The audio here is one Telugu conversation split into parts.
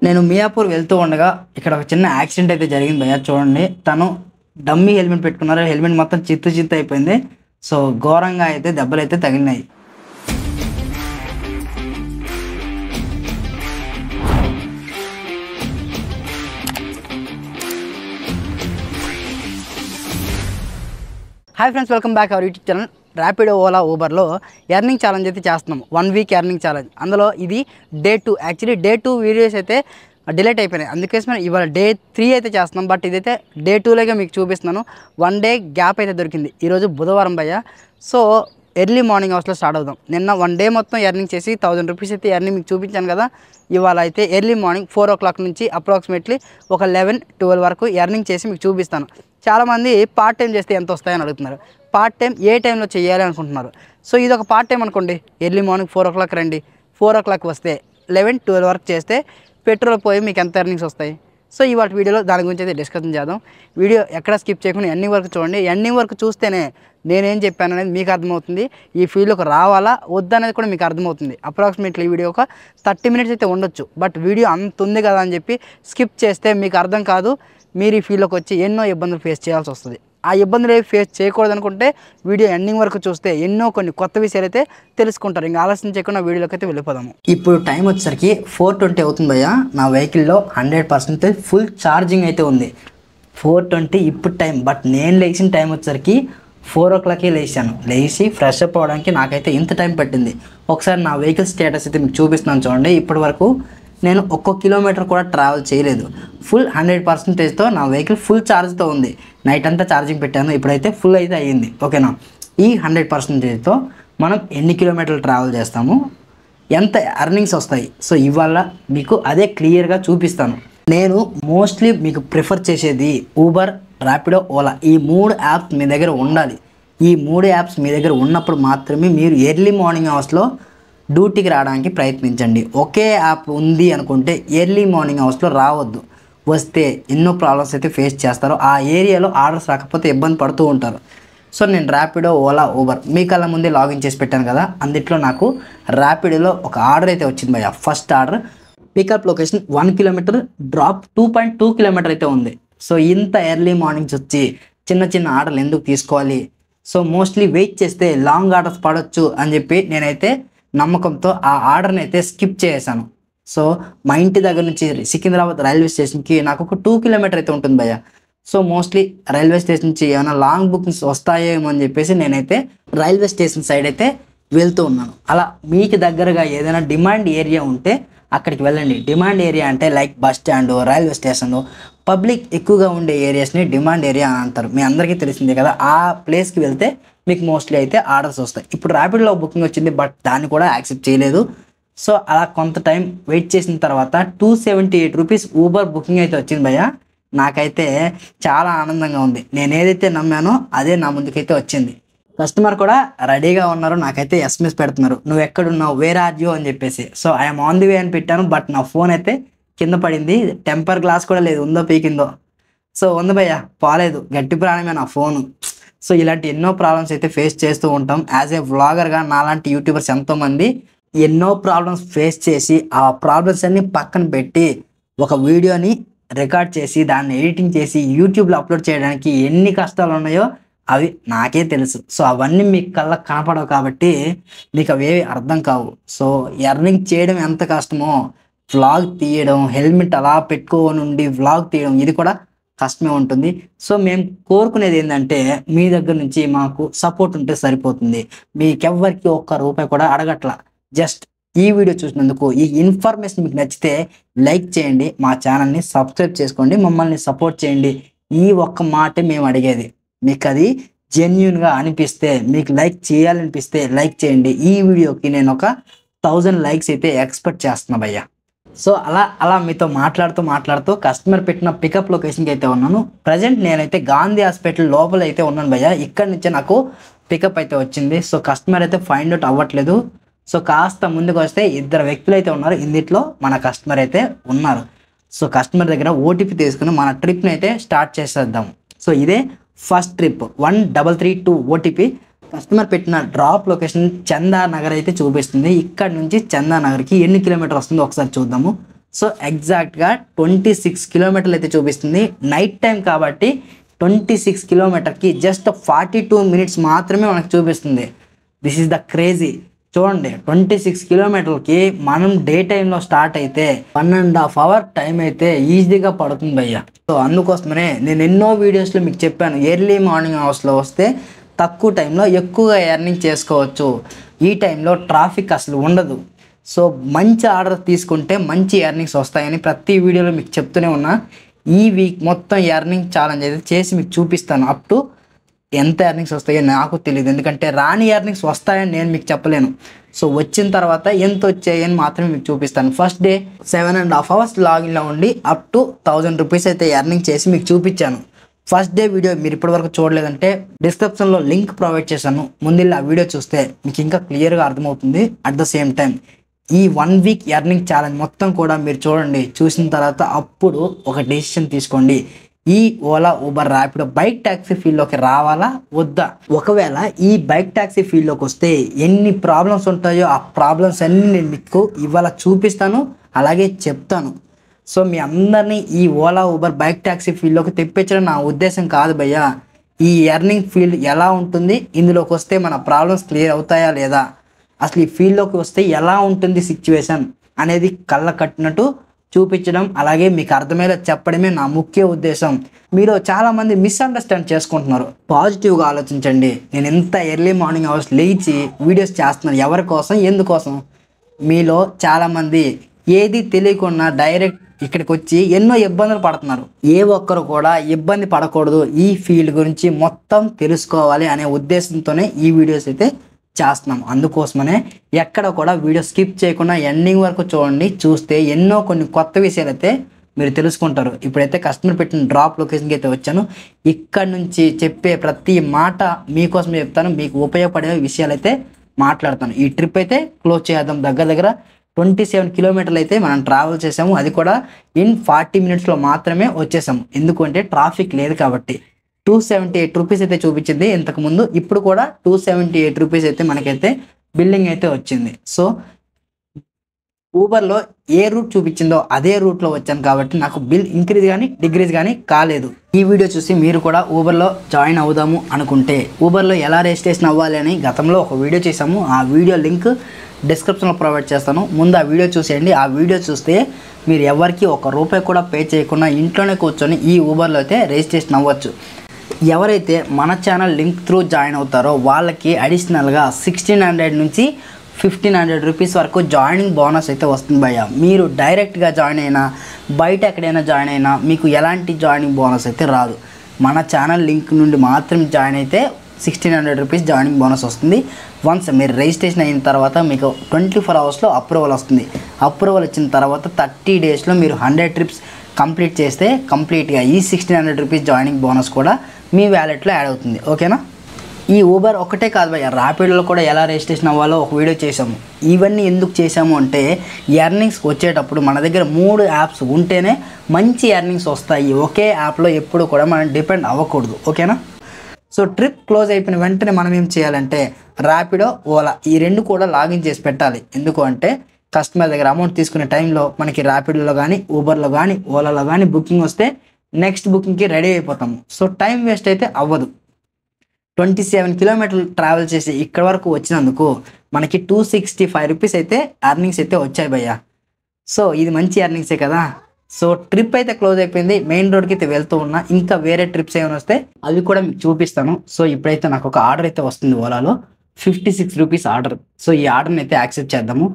నేను మియాపూర్ వెళ్తూ ఉండగా ఇక్కడ ఒక చిన్న యాక్సిడెంట్ అయితే జరిగింది భయ్యా. చూడండి, తను డమ్మీ హెల్మెట్ పెట్టుకున్నారు, హెల్మెట్ మొత్తం చిత్తు అయిపోయింది. సో ఘోరంగా అయితే దెబ్బలు అయితే తగిలినాయి. Hi friends, welcome back our YouTube channel. Rapido, Ola, ఊబర్లో ఎర్నింగ్ ఛాలెంజ్ అయితే చేస్తున్నాము. 1 వీక్ ఎర్నింగ్ ఛాలెంజ్. అందులో ఇది డే 2. యాక్చువల్లీ డే 2 వీడియోస్ అయితే డిలీట్ అయిపోయినాయి, అందుకోసమే ఇవాళ డే 3 అయితే చేస్తున్నాం. బట్ ఇదైతే డే 2లోగా మీకు చూపిస్తున్నాను. 1 డే గ్యాప్ అయితే దొరికింది. ఈరోజు బుధవారం భయ్య. సో ఎర్లీ మార్నింగ్ అవర్స్లో స్టార్ట్ అవుదాం. నిన్న 1 డే మొత్తం ఎర్నింగ్ చేసి 1000 రూపీస్ అయితే ఎర్నింగ్ మీకు చూపించాను కదా. ఇవాళ అయితే ఎర్లీ మార్నింగ్ 4 o'clock నుంచి అప్రాక్సిమేట్లీ ఒక 11-12 వరకు ఎర్నింగ్ చేసి మీకు చూపిస్తాను. చాలామంది పార్ట్ టైం చేస్తే ఎంత వస్తాయని అడుగుతున్నారు. పార్ట్ టైం ఏ టైంలో చేయాలి అనుకుంటున్నారు. సో ఇది ఒక పార్ట్ టైం అనుకోండి. ఎర్లీ మార్నింగ్ 4 o'clock రండి, 4 o'clock వస్తే 11-12 వరకు చేస్తే పెట్రోల్ పోయి మీకు ఎంత ఎర్నింగ్స్ వస్తాయి. సో ఇవాళ వీడియోలో దాని గురించి అయితే డిస్కషన్ చేద్దాం. వీడియో ఎక్కడ స్కిప్ చేయకుండా ఎండింగ్ వరకు చూడండి. ఎండింగ్ వరకు చూస్తేనే నేనేం చెప్పాను అనేది మీకు అర్థమవుతుంది. ఈ ఫీల్డ్లోకి రావాలా వద్దనేది కూడా మీకు అర్థమవుతుంది. అప్రాక్సిమేట్లీ ఈ వీడియో ఒక 30 minutes అయితే ఉండొచ్చు. బట్ వీడియో అంత ఉంది కదా అని చెప్పి స్కిప్ చేస్తే మీకు అర్థం కాదు. మీరు ఈ ఫీల్డ్లోకి వచ్చి ఎన్నో ఇబ్బందులు ఫేస్ చేయాల్సి వస్తుంది. ఆ ఇబ్బందులు ఏవి ఫేస్ చేయకూడదు అనుకుంటే వీడియో ఎండింగ్ వరకు చూస్తే ఎన్నో కొన్ని కొత్త విషయాలు అయితే తెలుసుకుంటారు. ఇంకా ఆలస్యం చేయకుండా వీడియోలోకి అయితే వెళ్ళిపోదాము. ఇప్పుడు టైం వచ్చేసరికి 4:20 అవుతుంది భయ్య. నా వెహికల్లో 100% ఫుల్ ఛార్జింగ్ అయితే ఉంది. 4:20 ఇప్పుడు టైం. బట్ నేను లేచిన టైం వచ్చేసరికి 4 o'clock లేచాను. లేచి ఫ్రెష్ అప్ అవ్వడానికి నాకైతే ఇంత టైం పట్టింది. ఒకసారి నా వెహికల్ స్టేటస్ అయితే మీకు చూపిస్తున్నాను చూడండి. ఇప్పటి వరకు నేను 1 kilometer కూడా ట్రావెల్ చేయలేదు. ఫుల్ 100%తో నా వెహికల్ ఫుల్ ఛార్జ్తో ఉంది. నైట్ అంతా ఛార్జింగ్ పెట్టాను, ఇప్పుడైతే ఫుల్ అయితే అయ్యింది. ఓకేనా? ఈ 100%తో మనం ఎన్ని కిలోమీటర్లు ట్రావెల్ చేస్తాము, ఎంత ఎర్నింగ్స్ వస్తాయి, సో ఇవాళ మీకు అదే క్లియర్గా చూపిస్తాను. నేను మోస్ట్లీ మీకు ప్రిఫర్ చేసేది ఊబర్, ర్యాపిడో, ఓలా. ఈ 3 యాప్స్ మీ దగ్గర ఉండాలి. ఈ 3 యాప్స్ మీ దగ్గర ఉన్నప్పుడు మాత్రమే మీరు ఎర్లీ మార్నింగ్ అవర్స్లో డ్యూటీకి రావడానికి ప్రయత్నించండి. ఒకే యాప్ ఉంది అనుకుంటే ఎర్లీ మార్నింగ్ అవర్స్లో రావద్దు. వస్తే ఎన్నో ప్రాబ్లమ్స్ అయితే ఫేస్ చేస్తారు. ఆ ఏరియాలో ఆర్డర్స్ రాకపోతే ఇబ్బంది పడుతూ ఉంటారు. సో నేను ర్యాపిడో, ఓలా, ఊబర్ మీ కళ్ళ ముందే లాగిన్ చేసి పెట్టాను కదా. అందుట్లో నాకు ర్యాపిడోలో ఒక ఆర్డర్ అయితే వచ్చింది భయ్య. First order pickup location 1 kilometer, drop 2.2 kilometer అయితే ఉంది. సో ఇంత ఎర్లీ మార్నింగ్స్ వచ్చి చిన్న చిన్న ఆర్డర్లు ఎందుకు తీసుకోవాలి? సో మోస్ట్లీ వెయిట్ చేస్తే లాంగ్ ఆర్డర్స్ పడవచ్చు అని చెప్పి నేనైతే నమ్మకంతో ఆ ఆర్డర్ని అయితే స్కిప్ చేశాను. సో మా ఇంటి దగ్గర నుంచి సికింద్రాబాద్ రైల్వే స్టేషన్కి నాకు ఒక 2 kilometer అయితే ఉంటుంది భయ్య. సో మోస్ట్లీ రైల్వే స్టేషన్ నుంచి ఏమైనా లాంగ్ బుకింగ్స్ వస్తాయేమో అని చెప్పేసి నేనైతే రైల్వే స్టేషన్ సైడ్ అయితే వెళ్తూ ఉన్నాను. అలా మీకు దగ్గరగా ఏదైనా డిమాండ్ ఏరియా ఉంటే అక్కడికి వెళ్ళండి. డిమాండ్ ఏరియా అంటే like bus stand, railway station, public ఎక్కువగా ఉండే ఏరియాస్ని డిమాండ్ ఏరియా అని అంటారు. మీ అందరికీ తెలిసిందే కదా. ఆ ప్లేస్కి వెళ్తే మీకు మోస్ట్లీ అయితే ఆర్డర్స్ వస్తాయి. ఇప్పుడు ర్యాపిడ్లో బుకింగ్ వచ్చింది, బట్ దాన్ని కూడా యాక్సెప్ట్ చేయలేదు. సో అలా కొంత టైం వెయిట్ చేసిన తర్వాత 278 రూపీస్ ఊబర్ బుకింగ్ అయితే వచ్చింది భయ్య. నాకైతే చాలా ఆనందంగా ఉంది. నేను ఏదైతే నమ్మానో అదే నా ముందుకైతే వచ్చింది. కస్టమర్ కూడా రెడీగా ఉన్నారు, నాకైతే SMS పెడుతున్నారు, నువ్వు ఎక్కడున్నావు, వేర్ ఆర్ యూ అని చెప్పేసి. So I'm on the way అని పెట్టాను. బట్ నా ఫోన్ అయితే కింద పడింది. టెంపర్ గ్లాస్ కూడా లేదు, ఉందో పీకిందో. సో ఉంది భయ్య, పోలేదు. గట్టి ప్రాణమే నా ఫోను. సో ఇలాంటి ఎన్నో ప్రాబ్లమ్స్ అయితే ఫేస్ చేస్తూ ఉంటాం. యాజ్ ఏ వ్లాగర్గా నాలాంటి యూట్యూబర్స్ ఎంతోమంది ఎన్నో ప్రాబ్లమ్స్ ఫేస్ చేసి ఆ ప్రాబ్లమ్స్ అన్ని పక్కన పెట్టి ఒక వీడియోని రికార్డ్ చేసి దాన్ని ఎడిటింగ్ చేసి యూట్యూబ్లో అప్లోడ్ చేయడానికి ఎన్ని కష్టాలు ఉన్నాయో అవి నాకే తెలుసు. సో అవన్నీ మీకు కళ్ళకు కనపడవు కాబట్టి మీకు అవేవి అర్థం కావు. సో ఎర్నింగ్ చేయడం ఎంత కష్టమో వ్లాగ్ తీయడం, హెల్మెట్ అలా పెట్టుకోనుండి వ్లాగ్ తీయడం, ఇది కూడా కష్టమే ఉంటుంది. సో మేము కోరుకునేది ఏంటంటే మీ దగ్గర నుంచి మాకు సపోర్ట్ ఉంటే సరిపోతుంది. మీకెవ్వరికి ₹1 కూడా అడగట్లా. జస్ట్ ఈ వీడియో చూసినందుకు, ఈ ఇన్ఫర్మేషన్ మీకు నచ్చితే లైక్ చేయండి, మా ఛానల్ని సబ్స్క్రైబ్ చేసుకోండి, మమ్మల్ని సపోర్ట్ చేయండి. ఈ ఒక్క మాటే మేము అడిగేది. మీకు అది జెన్యూన్గా అనిపిస్తే, మీకు లైక్ చేయాలనిపిస్తే లైక్ చేయండి. ఈ వీడియోకి నేను ఒక 1000 likes అయితే ఎక్స్పెక్ట్ చేస్తున్నా భయ్య. సో అలా మీతో మాట్లాడుతూ కస్టమర్ పెట్టిన పికప్ లొకేషన్కి అయితే ఉన్నాను. ప్రజెంట్ నేనైతే గాంధీ హాస్పిటల్ లోపల అయితే ఉన్నాను భయ్య. ఇక్కడ నుంచే నాకు పికప్ అయితే వచ్చింది. సో కస్టమర్ అయితే ఫైండ్ అవుట్ అవ్వట్లేదు. సో కాస్త ముందుకు వస్తే 2 వ్యక్తులు అయితే ఉన్నారు. ఇందులో మన కస్టమర్ అయితే ఉన్నారు. సో కస్టమర్ దగ్గర OTP తీసుకుని మన ట్రిప్ని అయితే స్టార్ట్ చేసేద్దాం. సో ఇదే ఫస్ట్ ట్రిప్ 1332 OTP. కస్టమర్ పెట్టిన డ్రాప్ లొకేషన్ చందానగర్ అయితే చూపిస్తుంది. ఇక్కడ నుంచి చందానగర్కి ఎన్ని కిలోమీటర్ వస్తుందో ఒకసారి చూద్దాము. సో ఎగ్జాక్ట్గా 26 కిలోమీటర్లు అయితే చూపిస్తుంది. నైట్ టైం కాబట్టి 26 కిలోమీటర్కి జస్ట్ 42 మినిట్స్ మాత్రమే మనకు చూపిస్తుంది. This is the crazy. చూడండి 26 కిలోమీటర్లకి మనం డే టైంలో స్టార్ట్ అయితే 1.5 అవర్ టైం అయితే ఈజీగా పడుతుంది భయ్య. సో అందుకోసమనే నేను ఎన్నో వీడియోస్లో మీకు చెప్పాను, ఎర్లీ మార్నింగ్ అవర్స్లో వస్తే తక్కువ టైంలో ఎక్కువగా ఎర్నింగ్ చేసుకోవచ్చు, ఈ టైంలో ట్రాఫిక్ అసలు ఉండదు. సో మంచి ఆర్డర్ తీసుకుంటే మంచి ఎర్నింగ్స్ వస్తాయని ప్రతి వీడియోలో మీకు చెప్తూనే ఉన్నా. ఈ వీక్ మొత్తం ఎర్నింగ్ ఛాలెంజ్ అయితే చేసి మీకు చూపిస్తాను. అప్ టు ఎంత ఎర్నింగ్స్ వస్తాయో నాకు తెలియదు, ఎందుకంటే రాని ఎర్నింగ్స్ వస్తాయని నేను మీకు చెప్పలేను. సో వచ్చిన తర్వాత ఎంత వచ్చాయని మాత్రమే మీకు చూపిస్తాను. ఫస్ట్ డే 7.5 అవర్స్ లాగిన్లో ఉండి అప్ టు 1000 రూపీస్ అయితే ఎర్నింగ్ చేసి మీకు చూపించాను. ఫస్ట్ డే వీడియో మీరు ఇప్పటివరకు చూడలేదంటే డిస్క్రిప్షన్లో లింక్ ప్రొవైడ్ చేశాను, ముందు ఆ వీడియో చూస్తే మీకు ఇంకా క్లియర్గా అర్థమవుతుంది. అట్ ద సేమ్ టైం ఈ 1 వీక్ ఎర్నింగ్ ఛాలెంజ్ మొత్తం కూడా మీరు చూడండి. చూసిన తర్వాత అప్పుడు ఒక డెసిషన్ తీసుకోండి, ఈ Ola Uber Rapido bike taxi ఫీల్డ్లోకి రావాలా వద్దా. ఒకవేళ ఈ బైక్ ట్యాక్సీ ఫీల్డ్లోకి వస్తే ఎన్ని ప్రాబ్లమ్స్ ఉంటాయో ఆ ప్రాబ్లమ్స్ అన్నీ నేను మీకు ఇవాళ చూపిస్తాను, అలాగే చెప్తాను. సో మీ అందరినీ ఈ ఓలా ఊబర్ బైక్ ట్యాక్సీ ఫీల్డ్లోకి తెప్పించడం నా ఉద్దేశం కాదు భయ్యా. ఈ ఎర్నింగ్ ఫీల్డ్ ఎలా ఉంటుంది, ఇందులోకి వస్తే మన ప్రాబ్లమ్స్ క్లియర్ అవుతాయా లేదా, అసలు ఈ ఫీల్డ్లోకి వస్తే ఎలా ఉంటుంది సిచ్యువేషన్ అనేది కళ్ళ కట్టినట్టు చూపించడం, అలాగే మీకు అర్థమయ్యేలా చెప్పడమే నా ముఖ్య ఉద్దేశం. మీరు చాలామంది మిస్అండర్స్టాండ్ చేసుకుంటున్నారు. పాజిటివ్గా ఆలోచించండి. నేను ఎంత ఎర్లీ మార్నింగ్ అవర్స్ లేచి వీడియోస్ చేస్తున్నాను ఎవరి కోసం, ఎందుకోసం. మీలో చాలామంది ఏది తెలియకుండా డైరెక్ట్ ఇక్కడికి వచ్చి ఎన్నో ఇబ్బందులు పడుతున్నారు. ఏ ఒక్కరు కూడా ఇబ్బంది పడకూడదు, ఈ ఫీల్డ్ గురించి మొత్తం తెలుసుకోవాలి అనే ఉద్దేశంతోనే ఈ వీడియోస్ అయితే చేస్తున్నాం. అందుకోసమనే ఎక్కడ కూడా వీడియో స్కిప్ చేయకుండా ఎండింగ్ వరకు చూడండి. చూస్తే ఎన్నో కొన్ని కొత్త విషయాలు అయితే మీరు తెలుసుకుంటారు. ఇప్పుడైతే కస్టమర్ పెట్టిన డ్రాప్ లొకేషన్కి అయితే వచ్చాను. ఇక్కడ నుంచి చెప్పే ప్రతి మాట మీకోసం చెప్తాను, మీకు ఉపయోగపడే విషయాలు అయితే మాట్లాడతాను. ఈ ట్రిప్ అయితే క్లోజ్ చేద్దాం. దగ్గర 27 కిలోమీటర్లు అయితే మనం ట్రావెల్ చేసాము, అది కూడా ఇన్ 40 మినిట్స్లో మాత్రమే వచ్చేసాము. ఎందుకంటే ట్రాఫిక్ లేదు కాబట్టి. 278 రూపీస్ అయితే చూపించింది ఇంతకుముందు, ఇప్పుడు కూడా 278 రూపీస్ అయితే మనకైతే బిల్లింగ్ అయితే వచ్చింది. సో ఊబర్లో ఏ రూట్ చూపించిందో అదే రూట్లో వచ్చాను కాబట్టి నాకు బిల్ ఇంక్రీజ్ కానీ డిక్రీజ్ కానీ కాలేదు. ఈ వీడియో చూసి మీరు కూడా ఊబర్లో జాయిన్ అవుదాము అనుకుంటే ఊబర్లో ఎలా రిజిస్ట్రేషన్ అవ్వాలి అని గతంలో ఒక వీడియో చేసాము. ఆ వీడియో లింక్ డిస్క్రిప్షన్లో ప్రొవైడ్ చేస్తాను, ముందు ఆ వీడియో చూసేయండి. ఆ వీడియో చూస్తే మీరు ఎవరికి ₹1 కూడా పే చేయకుండా ఇంట్లోనే కూర్చొని ఈ ఊబర్లో అయితే రిజిస్ట్రేషన్ అవ్వచ్చు. ఎవరైతే మన ఛానల్ లింక్ త్రూ జాయిన్ అవుతారో వాళ్ళకి అడిషనల్గా 1600 నుంచి 1500 రూపీస్ వరకు జాయినింగ్ బోనస్ అయితే వస్తుంది భయ్య. మీరు డైరెక్ట్గా జాయిన్ అయినా బయట ఎక్కడైనా జాయిన్ అయినా మీకు ఎలాంటి జాయినింగ్ బోనస్ అయితే రాదు. మన ఛానల్ లింక్ నుండి మాత్రం జాయిన్ అయితే 1600 రూపీస్ జాయినింగ్ బోనస్ వస్తుంది. వన్స్ మీరు రిజిస్ట్రేషన్ అయిన తర్వాత మీకు 24 అవర్స్లో అప్రూవల్ వస్తుంది. అప్రూవల్ వచ్చిన తర్వాత 30 డేస్లో మీరు 100 ట్రిప్స్ కంప్లీట్ చేస్తే కంప్లీట్గా ఈ 1600 రూపీస్ జాయినింగ్ బోనస్ కూడా మీ వ్యాలెట్లో యాడ్ అవుతుంది. ఓకేనా. ఈ ఊబర్ ఒక్కటే కాదు భయ్య, ర్యాపిడోలో కూడా ఎలా రిజిస్ట్రేషన్ అవ్వాలో ఒక వీడియో చేసాము. ఇవన్నీ ఎందుకు చేసాము అంటే ఎర్నింగ్స్కి వచ్చేటప్పుడు మన దగ్గర 3 యాప్స్ ఉంటేనే మంచి ఎర్నింగ్స్ వస్తాయి. ఒకే యాప్లో ఎప్పుడు కూడా మనం డిపెండ్ అవ్వకూడదు. ఓకేనా. సో ట్రిప్ క్లోజ్ అయిపోయిన వెంటనే మనం ఏం చేయాలంటే ర్యాపిడో, ఓలా ఈ 2 కూడా లాగిన్ చేసి పెట్టాలి. ఎందుకు అంటే కస్టమర్ దగ్గర అమౌంట్ తీసుకునే టైంలో మనకి ర్యాపిడోలో కానీ ఊబర్లో కానీ ఓలాలో కానీ బుకింగ్ వస్తే నెక్స్ట్ బుకింగ్కి రెడీ అయిపోతాము. సో టైం వేస్ట్ అయితే అవ్వదు. 27 కిలోమీటర్లు ట్రావెల్ చేసి ఇక్కడ వరకు వచ్చినందుకు మనకి 265 రూపీస్ అయితే ఎర్నింగ్స్ అయితే వచ్చాయి భయ్య. సో ఇది మంచి ఎర్నింగ్సే కదా. సో ట్రిప్ అయితే క్లోజ్ అయిపోయింది. మెయిన్ రోడ్కి అయితే వెళ్తూ ఉన్నా. ఇంకా వేరే ట్రిప్స్ ఏమైనా వస్తే అవి కూడా మీకు చూపిస్తాను. సో ఇప్పుడైతే నాకు ఒక ఆర్డర్ అయితే వస్తుంది ఓలాలో, 56 రూపీస్ ఆర్డర్. సో ఈ ఆర్డర్ని అయితే యాక్సెప్ట్ చేద్దాము.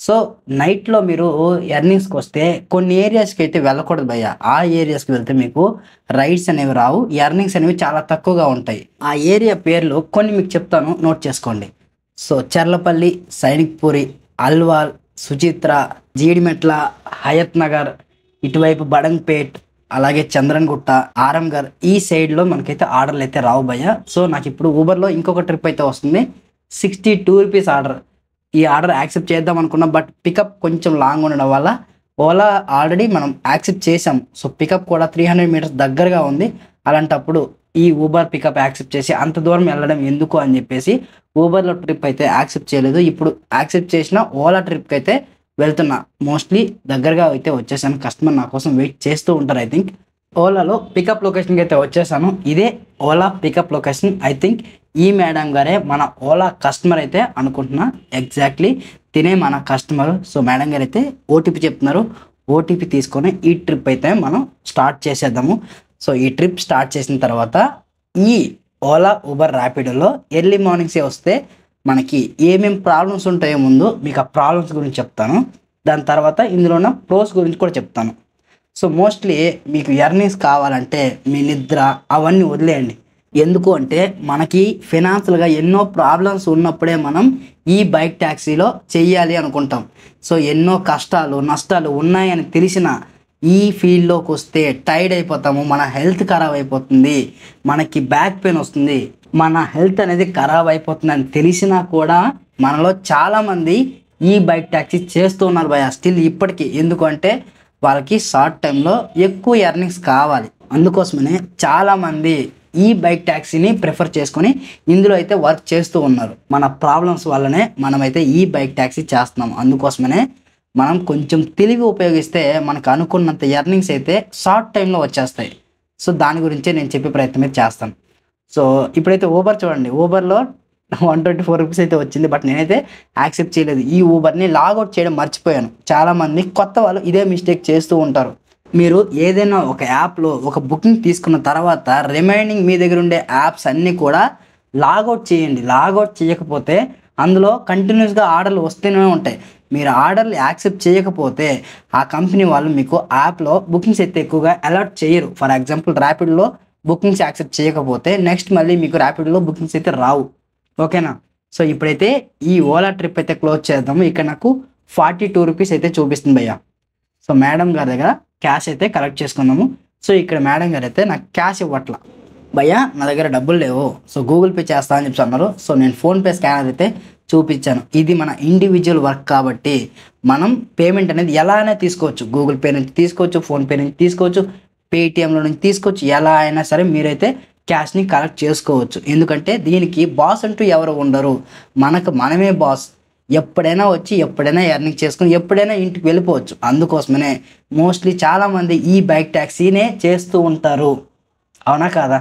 సో నైట్లో మీరు ఎర్నింగ్స్కి వస్తే కొన్ని ఏరియాస్కి అయితే వెళ్ళకూడదు భయ్య. ఆ ఏరియాస్కి వెళ్తే మీకు రైడ్స్ అనేవి రావు, ఎర్నింగ్స్ అనేవి చాలా తక్కువగా ఉంటాయి. ఆ ఏరియా పేర్లు కొన్ని మీకు చెప్తాను, నోట్ చేసుకోండి. సో చర్లపల్లి, సైనిక్పూరి, అల్వాల్, సుచిత్ర, జీడిమెట్ల, హయత్ నగర్, ఇటువైపు బడంగ్పేట్, అలాగే చంద్రన్గుట్ట, ఆరంగర్ ఈ సైడ్లో మనకైతే ఆర్డర్లు అయితే రావు భయ్య. సో నాకు ఇప్పుడు ఊబర్లో ఇంకొక ట్రిప్ అయితే వస్తుంది, 62 రూపీస్ ఆర్డర్. ఈ ఆర్డర్ యాక్సెప్ట్ చేద్దాం అనుకున్నా, బట్ పికప్ కొంచెం లాంగ్ ఉండడం వల్ల ఓలా ఆల్రెడీ మనం యాక్సెప్ట్ చేసాం. సో పికప్ కూడా 300 మీటర్స్ దగ్గరగా ఉంది. అలాంటప్పుడు ఈ ఊబర్ పికప్ యాక్సెప్ట్ చేసి అంత దూరం వెళ్ళడం ఎందుకు అని చెప్పేసి ఊబర్లో ట్రిప్ అయితే యాక్సెప్ట్ చేయలేదు. ఇప్పుడు యాక్సెప్ట్ చేసిన ఓలా ట్రిప్కి అయితే వెళ్తున్నా. మోస్ట్లీ దగ్గరగా అయితే వచ్చేసాను. కస్టమర్ నా కోసం వెయిట్ చేస్తూ ఉంటారు. ఐ థింక్ ఓలాలో పికప్ లొకేషన్కి అయితే వచ్చేసాను. ఇదే Ola pickup location. I think ఈ మేడం గారే మన ఓలా కస్టమర్ అయితే అనుకుంటున్నా. ఎగ్జాక్ట్లీ తినే మన కస్టమర్. సో మేడం గారు అయితే ఓటీపీ చెప్తున్నారు. ఓటీపీ తీసుకొని ఈ ట్రిప్ అయితే మనం స్టార్ట్ చేసేద్దాము. సో ఈ ట్రిప్ స్టార్ట్ చేసిన తర్వాత ఈ ఓలా ఊబర్ ర్యాపిడోలో ఎర్లీ మార్నింగ్సే వస్తే మనకి ఏమేమి ప్రాబ్లమ్స్ ఉంటాయో ముందు మీకు ఆ ప్రాబ్లమ్స్ గురించి చెప్తాను. దాని తర్వాత ఇందులో ఉన్న ప్రోస్ గురించి కూడా చెప్తాను. సో మోస్ట్లీ మీకు ఎర్నింగ్స్ కావాలంటే మీ నిద్ర అవన్నీ వదిలేయండి. ఎందుకు అంటే మనకి ఫినాన్షియల్గా ఎన్నో ప్రాబ్లమ్స్ ఉన్నప్పుడే మనం ఈ బైక్ ట్యాక్సీలో చెయ్యాలి అనుకుంటాం. సో ఎన్నో కష్టాలు నష్టాలు ఉన్నాయని తెలిసిన ఈ ఫీల్డ్లోకి వస్తే టైర్డ్ అయిపోతాము. మన హెల్త్ ఖరాబ్ అయిపోతుంది, మనకి బ్యాక్ పెయిన్ వస్తుంది, మన హెల్త్ అనేది ఖరాబ్ అయిపోతుందని తెలిసినా కూడా మనలో చాలామంది ఈ బైక్ ట్యాక్సీ చేస్తూ ఉన్నారు భయ స్టిల్ ఇప్పటికీ. ఎందుకంటే వాళ్ళకి షార్ట్ టైంలో ఎక్కువ ఎర్నింగ్స్ కావాలి. అందుకోసమనే చాలామంది ఈ బైక్ ట్యాక్సీని ప్రిఫర్ చేసుకొని ఇందులో అయితే వర్క్ చేస్తూ ఉన్నారు. మన ప్రాబ్లమ్స్ వల్లనే మనమైతే ఈ బైక్ ట్యాక్సీ చేస్తున్నాం. అందుకోసమనే మనం కొంచెం తెలివి ఉపయోగిస్తే మనకు అనుకున్నంత ఎర్నింగ్స్ అయితే షార్ట్ టైంలో వచ్చేస్తాయి. సో దాని గురించే నేను చెప్పే ప్రయత్నం అయితే చేస్తాను. సో ఇప్పుడైతే ఊబర్ చూడండి. ఊబర్లో 124 రూపీస్ అయితే వచ్చింది. బట్ నేనైతే యాక్సెప్ట్ చేయలేదు. ఈ ఊబర్ని లాగౌట్ చేయడం మర్చిపోయాను. చాలామంది కొత్త వాళ్ళు ఇదే మిస్టేక్ చేస్తూ ఉంటారు. మీరు ఏదైనా ఒక యాప్లో ఒక బుకింగ్ తీసుకున్న తర్వాత రిమైనింగ్ మీ దగ్గర ఉండే యాప్స్ అన్నీ కూడా లాగౌట్ చేయండి. లాగౌట్ చేయకపోతే అందులో కంటిన్యూస్గా ఆర్డర్లు వస్తూనే ఉంటాయి. మీరు ఆర్డర్లు యాక్సెప్ట్ చేయకపోతే ఆ కంపెనీ వాళ్ళు మీకు యాప్లో బుకింగ్స్ అయితే ఎక్కువగా అలర్ట్ చేయరు. ఫర్ ఎగ్జాంపుల్ ర్యాపిడ్లో బుకింగ్స్ యాక్సెప్ట్ చేయకపోతే నెక్స్ట్ మళ్ళీ మీకు ర్యాపిడ్లో బుకింగ్స్ అయితే రావు. ఓకేనా? సో ఇప్పుడైతే ఈ ఓలా ట్రిప్ అయితే క్లోజ్ చేద్దాము. ఇక్కడ నాకు 42 రూపీస్ అయితే చూపిస్తుంది భయ్య. సో మేడం గారి దగ్గర క్యాష్ అయితే కలెక్ట్ చేసుకుందాము. సో ఇక్కడ మేడం గారు అయితే నాకు క్యాష్ ఇవ్వట్లా. భయ్య నా దగ్గర డబ్బులు లేవు, సో గూగుల్ పే చేస్తా అని చెప్పి అన్నారు. సో నేను ఫోన్పే స్కానర్ అయితే చూపించాను. ఇది మన ఇండివిజువల్ వర్క్ కాబట్టి మనం పేమెంట్ అనేది ఎలా అయినా తీసుకోవచ్చు. గూగుల్ పే నుంచి తీసుకోవచ్చు, ఫోన్పే నుంచి తీసుకోవచ్చు, పేటిఎంలో నుంచి తీసుకోవచ్చు. ఎలా అయినా సరే మీరైతే క్యాష్ని కలెక్ట్ చేసుకోవచ్చు. ఎందుకంటే దీనికి బాస్ అంటూ ఎవరు ఉండరు, మనమే బాస్. ఎప్పుడైనా వచ్చి ఎప్పుడైనా ఎర్నింగ్ చేసుకుని ఎప్పుడైనా ఇంటికి వెళ్ళిపోవచ్చు. అందుకోసమనే మోస్ట్లీ చాలామంది ఈ బైక్ ట్యాక్సీనే చేస్తూ ఉంటారు. అవునా కాదా?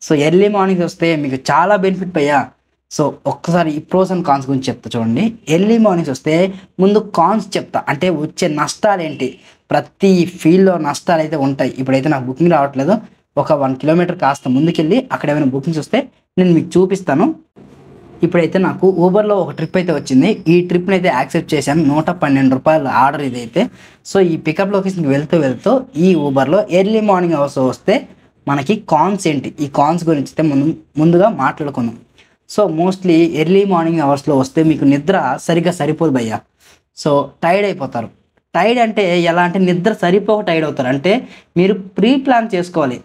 సో ఎర్లీ మార్నింగ్ వస్తే మీకు చాలా బెనిఫిట్ భయ్యా. సో ఒక్కసారి ఈ ప్రోస్ అండ్ కాన్స్ గురించి చెప్తా చూడండి. ఎర్లీ మార్నింగ్స్ వస్తే ముందు కాన్స్ చెప్తా, అంటే వచ్చే నష్టాలు ఏంటి. ప్రతి ఫీల్డ్లో నష్టాలు అయితే ఉంటాయి. ఇప్పుడైతే నాకు బుకింగ్ రావట్లేదు. ఒక 1 కిలోమీటర్ కాస్త ముందుకెళ్ళి అక్కడ ఏమైనా బుకింగ్స్ వస్తే నేను మీకు చూపిస్తాను. ఇప్పుడైతే నాకు ఊబర్లో ఒక ట్రిప్ అయితే వచ్చింది. ఈ ట్రిప్ని అయితే యాక్సెప్ట్ చేశాను. 112 రూపాయల ఆర్డర్ ఇదైతే. సో ఈ పికప్ లొకేషన్కి వెళ్తూ ఈ ఊబర్లో ఎర్లీ మార్నింగ్ అవర్స్ వస్తే మనకి కాన్స్ ఏంటి, ఈ కాన్స్ గురించి అయితే ముందుగా మాట్లాడుకుందాం. సో మోస్ట్లీ ఎర్లీ మార్నింగ్ అవర్స్లో వస్తే మీకు నిద్ర సరిగ్గా సరిపోదు భయ్య. సో టైర్డ్ అయిపోతారు. టైర్డ్ అంటే ఎలా అంటే నిద్ర సరిపోక టైర్డ్ అవుతారు. అంటే మీరు ప్రీ ప్లాన్ చేసుకోవాలి.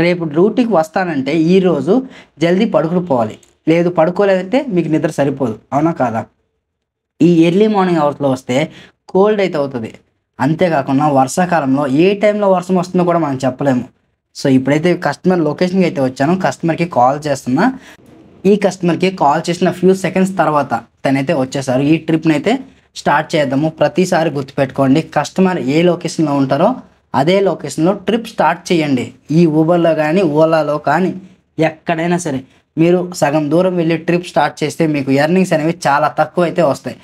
రేపు డ్యూటీకి వస్తానంటే ఈరోజు జల్దీ పడుకుపోవాలి. లేదు పడుకోలేదంటే మీకు నిద్ర సరిపోదు. అవునా కాదా? ఈ ఎర్లీ మార్నింగ్ అవర్స్లో వస్తే కోల్డ్ అయితే అవుతుంది. అంతేకాకుండా వర్షాకాలంలో ఏ టైంలో వర్షం వస్తుందో కూడా మనం చెప్పలేము. సో ఇప్పుడైతే కస్టమర్ లొకేషన్కి అయితే వచ్చాను. కస్టమర్కి కాల్ చేస్తున్నా. ఈ కస్టమర్కి కాల్ చేసిన ఫ్యూ సెకండ్స్ తర్వాత తనైతే వచ్చేసారు. ఈ ట్రిప్ని అయితే స్టార్ట్ చేద్దాము. ప్రతిసారి గుర్తుపెట్టుకోండి, కస్టమర్ ఏ లొకేషన్లో ఉంటారో అదే లొకేషన్లో ట్రిప్ స్టార్ట్ చేయండి. ఈ ఊబర్లో కానీ ఓలాలో కానీ ఎక్కడైనా సరే మీరు సగం దూరం వెళ్ళి ట్రిప్ స్టార్ట్ చేస్తే మీకు ఎర్నింగ్స్ అనేవి చాలా తక్కువ అయితే వస్తాయి.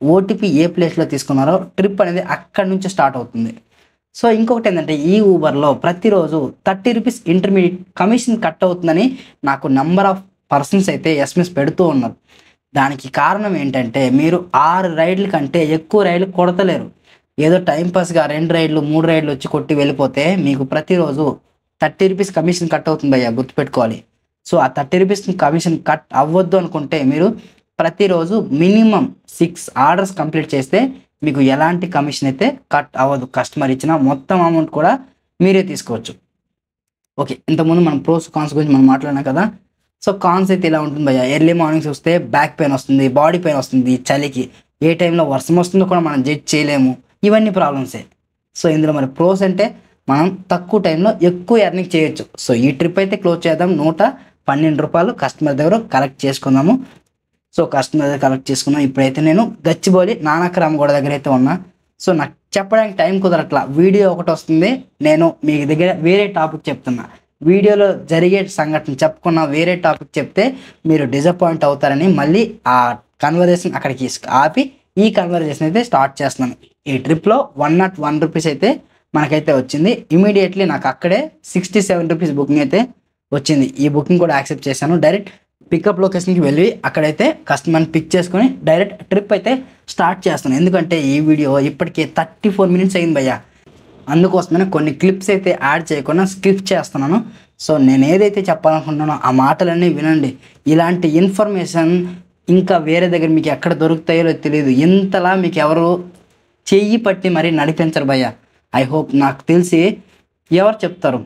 ఓటీపీ ఏ ప్లేస్లో తీసుకున్నారో ట్రిప్ అనేది అక్కడి నుంచి స్టార్ట్ అవుతుంది. సో ఇంకొకటి ఏంటంటే ఈ ఊబర్లో ప్రతిరోజు 30 రూపీస్ ఇంటర్మీడియట్ కమిషన్ కట్ అవుతుందని నాకు నెంబర్ ఆఫ్ పర్సన్స్ అయితే ఎస్ఎంఎస్ పెడుతూ ఉన్నారు. దానికి కారణం ఏంటంటే మీరు 6 రైడ్ల కంటే ఎక్కువ రైడ్లు కొడతలేరు. ఏదో టైంపాస్గా 2 రైడ్లు 3 రైడ్లు వచ్చి కొట్టి వెళ్ళిపోతే మీకు ప్రతిరోజు 30 రూపీస్ కమిషన్ కట్ అవుతుంది అయ్యా, గుర్తుపెట్టుకోవాలి. సో ఆ 30 రూపీస్ కమిషన్ కట్ అవ్వద్దు అనుకుంటే మీరు ప్రతిరోజు మినిమం 6 ఆర్డర్స్ కంప్లీట్ చేస్తే మీకు ఎలాంటి కమిషన్ అయితే కట్ అవ్వదు. కస్టమర్ ఇచ్చిన మొత్తం అమౌంట్ కూడా మీరే తీసుకోవచ్చు. ఓకే, ఇంతకుముందు మనం ప్రోస్ కాన్స్ గురించి మనం మాట్లాడినాం కదా. సో కాన్స్ అయితే ఇలా ఉంటుంది భయ్య. ఎర్లీ మార్నింగ్స్ వస్తే బ్యాక్ పెయిన్ వస్తుంది, బాడీ పెయిన్ వస్తుంది, చలికి ఏ టైంలో వర్షం వస్తుందో కూడా మనం జడ్జ్ చేయలేము. ఇవన్నీ ప్రాబ్లమ్సే. సో ఇందులో మరి ప్రోస్ అంటే మనం తక్కువ టైంలో ఎక్కువ ఎర్నింగ్ చేయొచ్చు. సో ఈ ట్రిప్ అయితే క్లోజ్ చేద్దాం. 112 రూపాయలు కస్టమర్ దగ్గర కలెక్ట్ చేసుకుందాము. సో కస్టమర్ దగ్గర కలెక్ట్ చేసుకున్నాం. ఇప్పుడైతే నేను గచ్చిబౌలి నానక్రామ్ గోడ దగ్గర అయితే ఉన్నా. సో నాకు చెప్పడానికి టైం కుదరట్లా, వీడియో ఒకటి వస్తుంది, నేను మీ దగ్గర వేరే టాపిక్ చెప్తున్నా. వీడియోలో జరిగే సంఘటన చెప్పకుండా వేరే టాపిక్ చెప్తే మీరు డిసప్పాయింట్ అవుతారని మళ్ళీ ఆ కన్వర్జేషన్ అక్కడికి ఆపి ఈ కన్వర్జేషన్ అయితే స్టార్ట్ చేస్తున్నాను. ఈ ట్రిప్లో 101 రూపీస్ అయితే మనకైతే వచ్చింది. ఇమీడియట్లీ నాకు అక్కడే 67 రూపీస్ బుకింగ్ అయితే వచ్చింది. ఈ బుకింగ్ కూడా యాక్సెప్ట్ చేశాను. డైరెక్ట్ పికప్ లొకేషన్కి వెళ్ళి అక్కడైతే కస్టమర్ని పిక్ చేసుకొని డైరెక్ట్ ట్రిప్ అయితే స్టార్ట్ చేస్తాను. ఎందుకంటే ఈ వీడియో ఇప్పటికే 34 మినిట్స్ అయింది భయ్యా. అందుకోసమే కొన్ని క్లిప్స్ అయితే యాడ్ చేయకుండా స్కిప్ చేస్తున్నాను. సో నేను ఏదైతే చెప్పాలనుకుంటున్నానో ఆ మాటలన్నీ వినండి. ఇలాంటి ఇన్ఫర్మేషన్ ఇంకా వేరే దగ్గర మీకు ఎక్కడ దొరుకుతాయో తెలియదు. ఇంతలా మీకు ఎవరు చెయ్యి పట్టి మరీ నడిపించరు భయ్యా. ఐ హోప్, నాకు తెలిసి ఎవరు చెప్తారు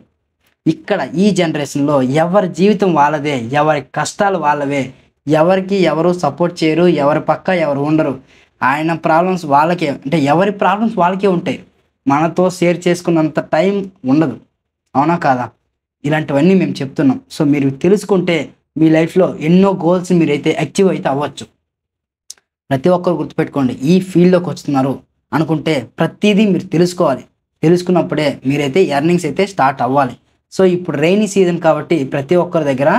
ఇక్కడ ఈ జనరేషన్లో ఎవరి జీవితం వాళ్ళదే, ఎవరి కష్టాలు వాళ్ళవే, ఎవరికి ఎవరు సపోర్ట్ చేయరు, ఎవరి పక్క ఎవరు ఉండరు. ఆయన ప్రాబ్లమ్స్ వాళ్ళకే, అంటే ఎవరి ప్రాబ్లమ్స్ వాళ్ళకే ఉంటాయి, మనతో షేర్ చేసుకున్నంత టైం ఉండదు. అవునా కాదా? ఇలాంటివన్నీ మేము చెప్తున్నాం. సో మీరు తెలుసుకుంటే మీ లైఫ్లో ఎన్నో గోల్స్ మీరైతే అచీవ్ అయితే అవ్వచ్చు. ప్రతి ఒక్కరు గుర్తుపెట్టుకోండి, ఈ ఫీల్డ్లోకి వస్తున్నారు అనుకుంటే ప్రతిదీ మీరు తెలుసుకోవాలి. తెలుసుకున్నప్పుడే మీరైతే ఎర్నింగ్స్ అయితే స్టార్ట్ అవ్వాలి. సో ఇప్పుడు రైనీ సీజన్ కాబట్టి ప్రతి ఒక్కరి దగ్గర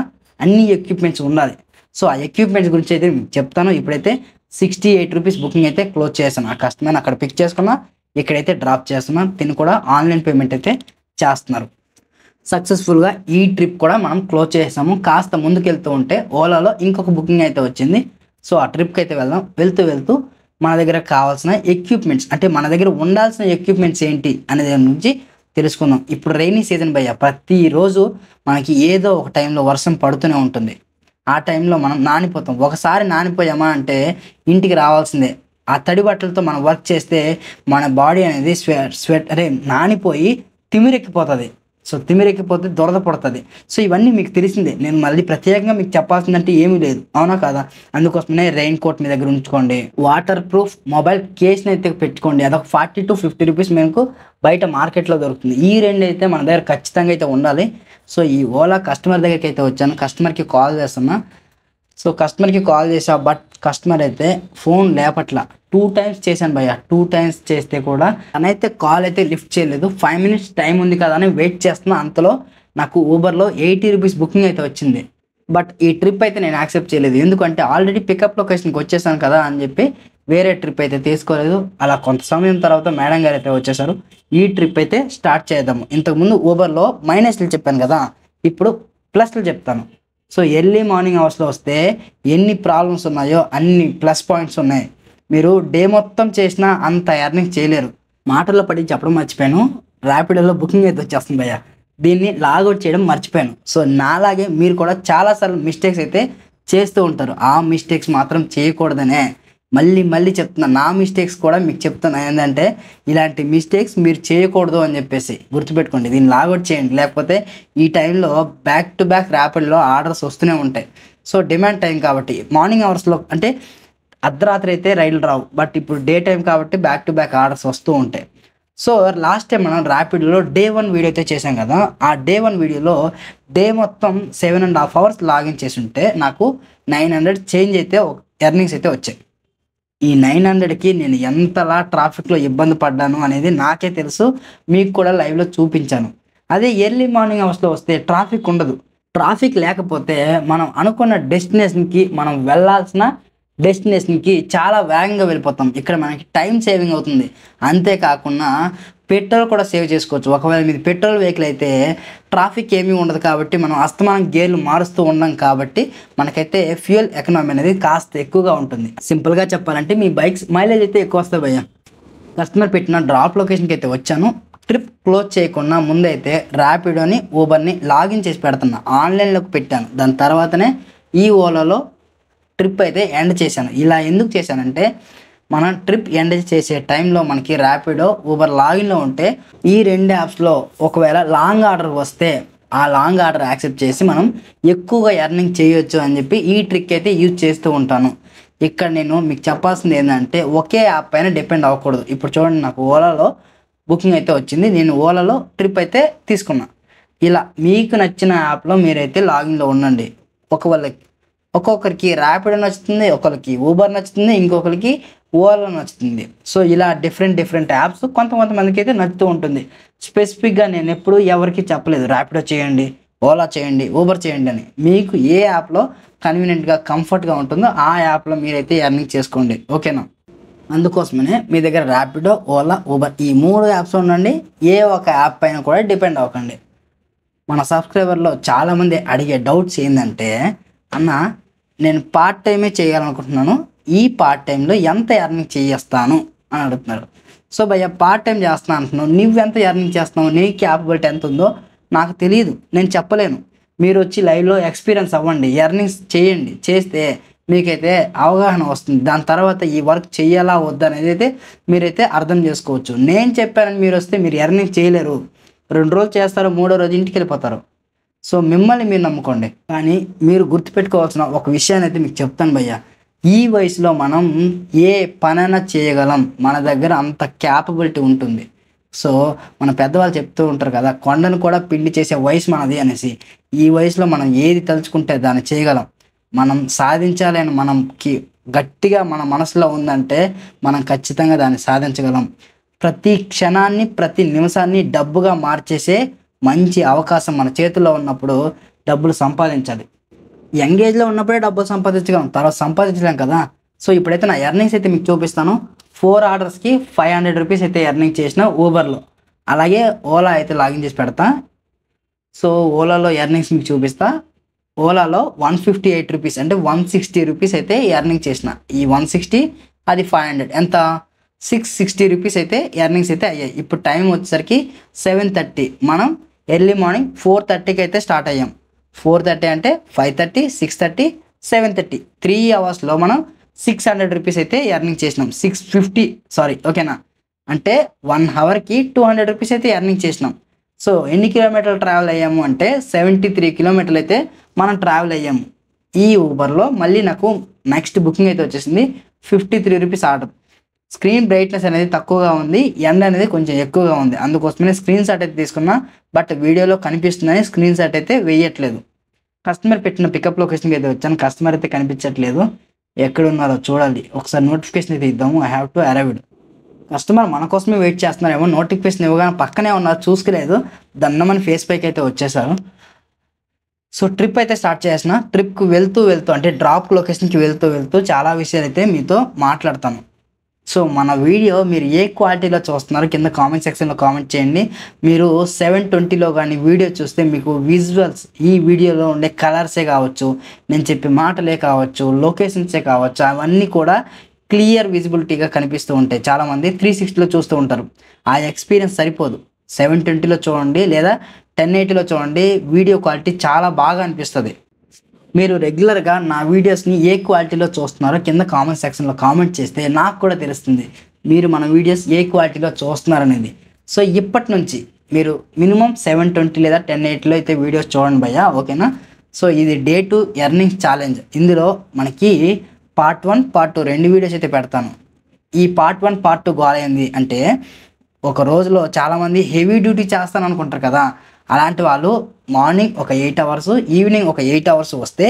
అన్ని ఎక్విప్మెంట్స్ ఉండాలి. సో ఆ ఎక్విప్మెంట్స్ గురించి అయితే చెప్తాను. ఇప్పుడైతే 68 రూపీస్ బుకింగ్ అయితే క్లోజ్ చేస్తాను. ఆ కస్టమర్ని అక్కడ పిక్ చేసుకున్నా, ఇక్కడైతే డ్రాప్ చేస్తున్నా. తిని కూడా ఆన్లైన్ పేమెంట్ అయితే చేస్తున్నారు. సక్సెస్ఫుల్గా ఈ ట్రిప్ కూడా మనం క్లోజ్ చేసాము. కాస్త ముందుకు వెళ్తూ ఉంటే ఓలాలో ఇంకొక బుకింగ్ అయితే వచ్చింది. సో ఆ ట్రిప్కి అయితే వెళ్దాం. వెళ్తూ మన దగ్గర కావాల్సిన ఎక్విప్మెంట్స్, అంటే మన దగ్గర ఉండాల్సిన ఎక్విప్మెంట్స్ ఏంటి అనే దాని గురించి తెలుసుకుందాం. ఇప్పుడు రైనీ సీజన్ భయ్య, ప్రతిరోజు మనకి ఏదో ఒక టైంలో వర్షం పడుతూనే ఉంటుంది. ఆ టైంలో మనం నానిపోతాం. ఒకసారి నానిపోయామా అంటే ఇంటికి రావాల్సిందే. ఆ తడి బట్టలతో మనం వర్క్ చేస్తే మన బాడీ అనేది స్వెట్ నానిపోయి తిమిరెక్కిపోతుంది. సో తిమిరెక్కిపోతే దురద పడుతుంది. సో ఇవన్నీ మీకు తెలిసిందే, నేను మళ్ళీ ప్రత్యేకంగా మీకు చెప్పాల్సిందంటే ఏమీ లేదు. అవునా కాదా? అందుకోసమే రెయిన్ కోట్ మీ దగ్గర ఉంచుకోండి. వాటర్ ప్రూఫ్ మొబైల్ కేస్ని అయితే పెట్టుకోండి. అదొక 40 to 50 రూపీస్ మీకు బయట మార్కెట్లో దొరుకుతుంది. ఈ రెండు అయితే మన దగ్గర ఖచ్చితంగా అయితే ఉండాలి. సో ఈ ఓలా కస్టమర్ దగ్గరికి అయితే వచ్చాను. కస్టమర్కి కాల్ చేస్తున్నా. సో కస్టమర్కి కాల్ చేసా, బట్ కస్టమర్ అయితే ఫోన్ లేపట్లా. 2 times చేశాను భయ్య. 2 times చేస్తే కూడా తనైతే కాల్ అయితే లిఫ్ట్ చేయలేదు. 5 minutes టైం ఉంది కదా అని వెయిట్ చేస్తున్నా. అంతలో నాకు ఊబర్లో 80 రూపీస్ బుకింగ్ అయితే వచ్చింది. బట్ ఈ ట్రిప్ అయితే నేను యాక్సెప్ట్ చేయలేదు. ఎందుకంటే ఆల్రెడీ పికప్ లొకేషన్కి వచ్చేసాను కదా అని చెప్పి వేరే ట్రిప్ అయితే తీసుకోలేదు. అలా కొంత సమయం తర్వాత మేడం గారు అయితే వచ్చేసారు. ఈ ట్రిప్ అయితే స్టార్ట్ చేద్దాము. ఇంతకుముందు ఊబర్లో మైనస్లు చెప్పాను కదా, ఇప్పుడు ప్లస్లు చెప్తాను. సో ఎర్లీ మార్నింగ్ అవర్స్లో వస్తే ఎన్ని ప్రాబ్లమ్స్ ఉన్నాయో అన్ని ప్లస్ పాయింట్స్ ఉన్నాయి. మీరు డే మొత్తం చేసినా అంత ఎర్నింగ్ చేయలేరు. మాటల్లో పడి చెప్పడం మర్చిపోయాను, ర్యాపిడోలో బుకింగ్ అయితే వచ్చేస్తుంది భయ్య. దీన్ని లాగౌట్ చేయడం మర్చిపోయాను. సో నాలాగే మీరు కూడా చాలాసార్లు మిస్టేక్స్ అయితే చేస్తూ ఉంటారు. ఆ మిస్టేక్స్ మాత్రం చేయకూడదనే మళ్ళీ చెప్తున్నా. నా మిస్టేక్స్ కూడా మీకు చెప్తున్నా. ఏంటంటే ఇలాంటి మిస్టేక్స్ మీరు చేయకూడదు అని చెప్పేసి గుర్తుపెట్టుకోండి. దీన్ని లాగౌట్ చేయండి. లేకపోతే ఈ టైంలో బ్యాక్ టు బ్యాక్ ర్యాపిడ్లో ఆర్డర్స్ వస్తూనే ఉంటాయి. సో డిమాండ్ టైం కాబట్టి మార్నింగ్ అవర్స్లో అంటే అర్ధరాత్రి అయితే రైలు రావు. బట్ ఇప్పుడు డే టైం కాబట్టి బ్యాక్ టు బ్యాక్ ఆర్డర్స్ వస్తూ ఉంటాయి. సో లాస్ట్ టైం మనం ర్యాపిడ్లో Day 1 వీడియో అయితే చేసాం కదా. ఆ Day 1 వీడియోలో డే మొత్తం 7.5 hours లాగిన్ చేసి ఉంటే నాకు 900 చేంజ్ అయితే ఎర్నింగ్స్ అయితే వచ్చాయి. ఈ 900కి నేను ఎంతలా ట్రాఫిక్లో ఇబ్బంది పడ్డాను అనేది నాకే తెలుసు. మీకు కూడా లైవ్లో చూపించాను. అదే ఎర్లీ మార్నింగ్ అవర్స్లో వస్తే ట్రాఫిక్ ఉండదు. ట్రాఫిక్ లేకపోతే మనం అనుకున్న డెస్టినేషన్కి, మనం వెళ్ళాల్సిన డెస్టినేషన్కి చాలా వేగంగా వెళ్ళిపోతాం. ఇక్కడ మనకి టైం సేవింగ్ అవుతుంది. అంతేకాకుండా పెట్రోల్ కూడా సేవ్ చేసుకోవచ్చు. ఒకవేళ మీది పెట్రోల్ వెహికల్ అయితే ట్రాఫిక్ ఏమీ ఉండదు కాబట్టి మనం అస్తమానం గేర్లు మారుస్తూ ఉన్నాం కాబట్టి మనకైతే ఫ్యూయల్ ఎకనామీ అనేది కాస్త ఎక్కువగా ఉంటుంది. సింపుల్గా చెప్పాలంటే మీ బైక్స్ మైలేజ్ అయితే ఎక్కువ వస్తాయి భయ్య. కస్టమర్ పెట్టిన డ్రాప్ లొకేషన్కి అయితే వచ్చాను. ట్రిప్ క్లోజ్ చేయకుండా ముందైతే ర్యాపిడోని ఊబర్ని లాగిన్ చేసి పెడుతున్నా. ఆన్లైన్లోకి పెట్టాను. దాని తర్వాతనే ఈ ఓలాలో ట్రిప్ అయితే ఎండ్ చేశాను. ఇలా ఎందుకు చేశానంటే మనం ట్రిప్ ఎండ్ చేసే టైంలో మనకి ర్యాపిడో ఊబర్ లాగిన్లో ఉంటే ఈ 2 యాప్స్లో ఒకవేళ లాంగ్ ఆర్డర్ వస్తే ఆ లాంగ్ ఆర్డర్ యాక్సెప్ట్ చేసి మనం ఎక్కువగా ఎర్నింగ్ చేయొచ్చు అని చెప్పి ఈ ట్రిక్ అయితే యూజ్ చేస్తూ ఉంటాను. ఇక్కడ నేను మీకు చెప్పాల్సింది ఏంటంటే ఒకే యాప్ పైన డిపెండ్ అవ్వకూడదు. ఇప్పుడు చూడండి, నాకు ఓలాలో బుకింగ్ అయితే వచ్చింది. నేను ఓలాలో ట్రిప్ అయితే తీసుకున్నా. ఇలా మీకు నచ్చిన యాప్లో మీరైతే లాగిన్లో ఉండండి. ఒకవేళ ఒక్కొక్కరికి ర్యాపిడో నచ్చుతుంది, ఒకరికి ఊబర్ నచ్చుతుంది, ఇంకొకరికి ఓలా నచ్చుతుంది. సో ఇలా డిఫరెంట్ యాప్స్ కొంతమందికి అయితే నచ్చుతూ ఉంటుంది. స్పెసిఫిక్గా నేను ఎప్పుడు ఎవరికి చెప్పలేదు ర్యాపిడో చేయండి, ఓలా చేయండి, ఊబర్ చేయండి అని. మీకు ఏ యాప్లో కన్వీనియంట్గా కంఫర్ట్గా ఉంటుందో ఆ యాప్లో మీరైతే ఎర్నింగ్ చేసుకోండి, ఓకేనా. అందుకోసమనే మీ దగ్గర ర్యాపిడో, ఓలా, ఊబర్ ఈ 3 యాప్స్ ఉండండి. ఏ ఒక యాప్ పైన కూడా డిపెండ్ అవ్వకండి. మన సబ్స్క్రైబర్లో చాలామంది అడిగే డౌట్స్ ఏంటంటే, అన్న నేను పార్ట్ టైమే చేయాలనుకుంటున్నాను, ఈ పార్ట్ టైంలో ఎంత ఎర్నింగ్ చేస్తాను అని అడుగుతున్నారు. సో భయ్య పార్ట్ టైం చేస్తాను అంటున్నావు, నువ్వెంత ఎర్నింగ్ చేస్తున్నావు, నీ క్యాపబిలిటీ ఎంత ఉందో నాకు తెలియదు, నేను చెప్పలేను. మీరు వచ్చి లైవ్లో ఎక్స్పీరియన్స్ అవ్వండి, ఎర్నింగ్స్ చేయండి, చేస్తే మీకైతే అవగాహన వస్తుంది. దాని తర్వాత ఈ వర్క్ చేయాలా వద్దా అనేది అయితే మీరైతే అర్థం చేసుకోవచ్చు. నేను చెప్పానని మీరు వస్తే మీరు ఎర్నింగ్ చేయలేరు. 2 రోజులు చేస్తారు, 3వ రోజు ఇంటికి వెళ్ళిపోతారు. సో మిమ్మల్ని మీరు నమ్ముకోండి. కానీ మీరు గుర్తుపెట్టుకోవాల్సిన ఒక విషయాన్ని అయితే మీకు చెప్తాను భయ్య. ఈ వయసులో మనం ఏ పనైనా చేయగలం, మన దగ్గర అంత క్యాపబిలిటీ ఉంటుంది. సో మన పెద్దవాళ్ళు చెప్తూ ఉంటారు కదా, కొండను కూడా పిండి చేసే వయసు మనది అనేసి. ఈ వయసులో మనం ఏది తలుచుకుంటే దాన్ని చేయగలం. మనం సాధించాలి అని మనకి గట్టిగా మన మనసులో ఉందంటే మనం ఖచ్చితంగా దాన్ని సాధించగలం. ప్రతి క్షణాన్ని, ప్రతి నిమిషాన్ని డబ్బుగా మార్చేసే మంచి అవకాశం మన చేతుల్లో ఉన్నప్పుడు డబ్బులు సంపాదించాలి. యంగేజ్లో ఉన్నప్పుడే డబ్బులు సంపాదించగలం, తర్వాత సంపాదించలేం కదా. సో ఇప్పుడైతే నా ఎర్నింగ్స్ అయితే మీకు చూపిస్తాను. 4 ఆర్డర్స్కి 500 రూపీస్ అయితే ఎర్నింగ్ చేసిన ఊబర్లో. అలాగే ఓలా అయితే లాగిన్ చేసి పెడతా. సో ఓలాలో ఎర్నింగ్స్ మీకు చూపిస్తా. ఓలాలో 158 రూపీస్ అంటే 160 రూపీస్ అయితే ఎర్నింగ్ చేసిన. ఈ 160 అది 500 ఎంత 660 రూపీస్ అయితే ఎర్నింగ్స్ అయితే అయ్యాయి. ఇప్పుడు టైం వచ్చేసరికి 7:30. మనం ఎర్లీ మార్నింగ్ 4:30కి అయితే స్టార్ట్ అయ్యాం. 4:30 అంటే 5:30, 6:30, 7:30 3 అవర్స్లో మనం 600 రూపీస్ అయితే ఎర్నింగ్ చేసినాం. 650 సారీ, ఓకేనా. అంటే 1 అవర్కి 200 రూపీస్ అయితే ఎర్నింగ్ చేసినాం. సో ఎన్ని కిలోమీటర్లు ట్రావెల్ అయ్యాము అంటే 73 కిలోమీటర్లు అయితే మనం ట్రావెల్ అయ్యాము. ఈ ఊబర్లో మళ్ళీ నాకు నెక్స్ట్ బుకింగ్ అయితే వచ్చేసింది 53 రూపీస్ ఆర్డర్. స్క్రీన్ బ్రైట్నెస్ అనేది తక్కువగా ఉంది, ఎండ అనేది కొంచెం ఎక్కువగా ఉంది, అందుకోసమే స్క్రీన్ షాట్ అయితే తీసుకున్నా. బట్ వీడియోలో కనిపిస్తుందని స్క్రీన్ షాట్ అయితే వేయట్లేదు. కస్టమర్ పెట్టిన పికప్ లొకేషన్కి అయితే వచ్చాను, కస్టమర్ అయితే కనిపించట్లేదు, ఎక్కడున్నారో చూడాలి. ఒకసారి నోటిఫికేషన్ అయితే ఇద్దాము. I have to arrived. Customer మన కోసమే వెయిట్ చేస్తున్నారేమో, నోటిఫికేషన్ ఇవ్వగానే పక్కనే ఉన్నారు, చూసుకోలేదు, దన్నమని ఫేస్ పైకి అయితే వచ్చేసారు. సో ట్రిప్ అయితే స్టార్ట్ చేసిన. ట్రిప్కి వెళ్తూ అంటే డ్రాప్ లొకేషన్కి వెళ్తూ చాలా విషయాలు అయితే మీతో మాట్లాడతాను. సో మన వీడియో మీరు ఏ క్వాలిటీలో చూస్తున్నారు కింద కామెంట్ సెక్షన్లో కామెంట్ చేయండి. మీరు 720లో కానీ వీడియో చూస్తే మీకు విజువల్స్, ఈ వీడియోలో ఉండే కలర్సే కావచ్చు, నేను చెప్పే మాటలే కావచ్చు, లొకేషన్సే కావచ్చు, అవన్నీ కూడా క్లియర్ విజిబిలిటీగా కనిపిస్తూ ఉంటాయి. చాలామంది 360లో చూస్తూ ఉంటారు, ఆ ఎక్స్పీరియన్స్ సరిపోదు. 720లో చూడండి లేదా 1080లో చూడండి, వీడియో క్వాలిటీ చాలా బాగా అనిపిస్తుంది. మీరు రెగ్యులర్గా నా వీడియోస్ని ఏ క్వాలిటీలో చూస్తున్నారో కింద కామెంట్ సెక్షన్లో కామెంట్ చేస్తే నాకు కూడా తెలుస్తుంది మీరు మన వీడియోస్ ఏ క్వాలిటీలో చూస్తున్నారనేది. సో ఇప్పటి నుంచి మీరు మినిమం 720 లేదా 1080లో అయితే వీడియోస్ చూడండి భయ్యా, ఓకేనా. సో ఇది డే 2 ఎర్నింగ్స్ ఛాలెంజ్. ఇందులో మనకి పార్ట్ 1, పార్ట్ 2 2 వీడియోస్ అయితే పెడతాను. ఈ పార్ట్ 1, పార్ట్ 2 గోల్ అయింది అంటే ఒక రోజులో చాలామంది హెవీ డ్యూటీ చేస్తాను అనుకుంటారు కదా, అలాంటి వాళ్ళు మార్నింగ్ ఒక 8 అవర్స్, ఈవినింగ్ ఒక 8 అవర్స్ వస్తే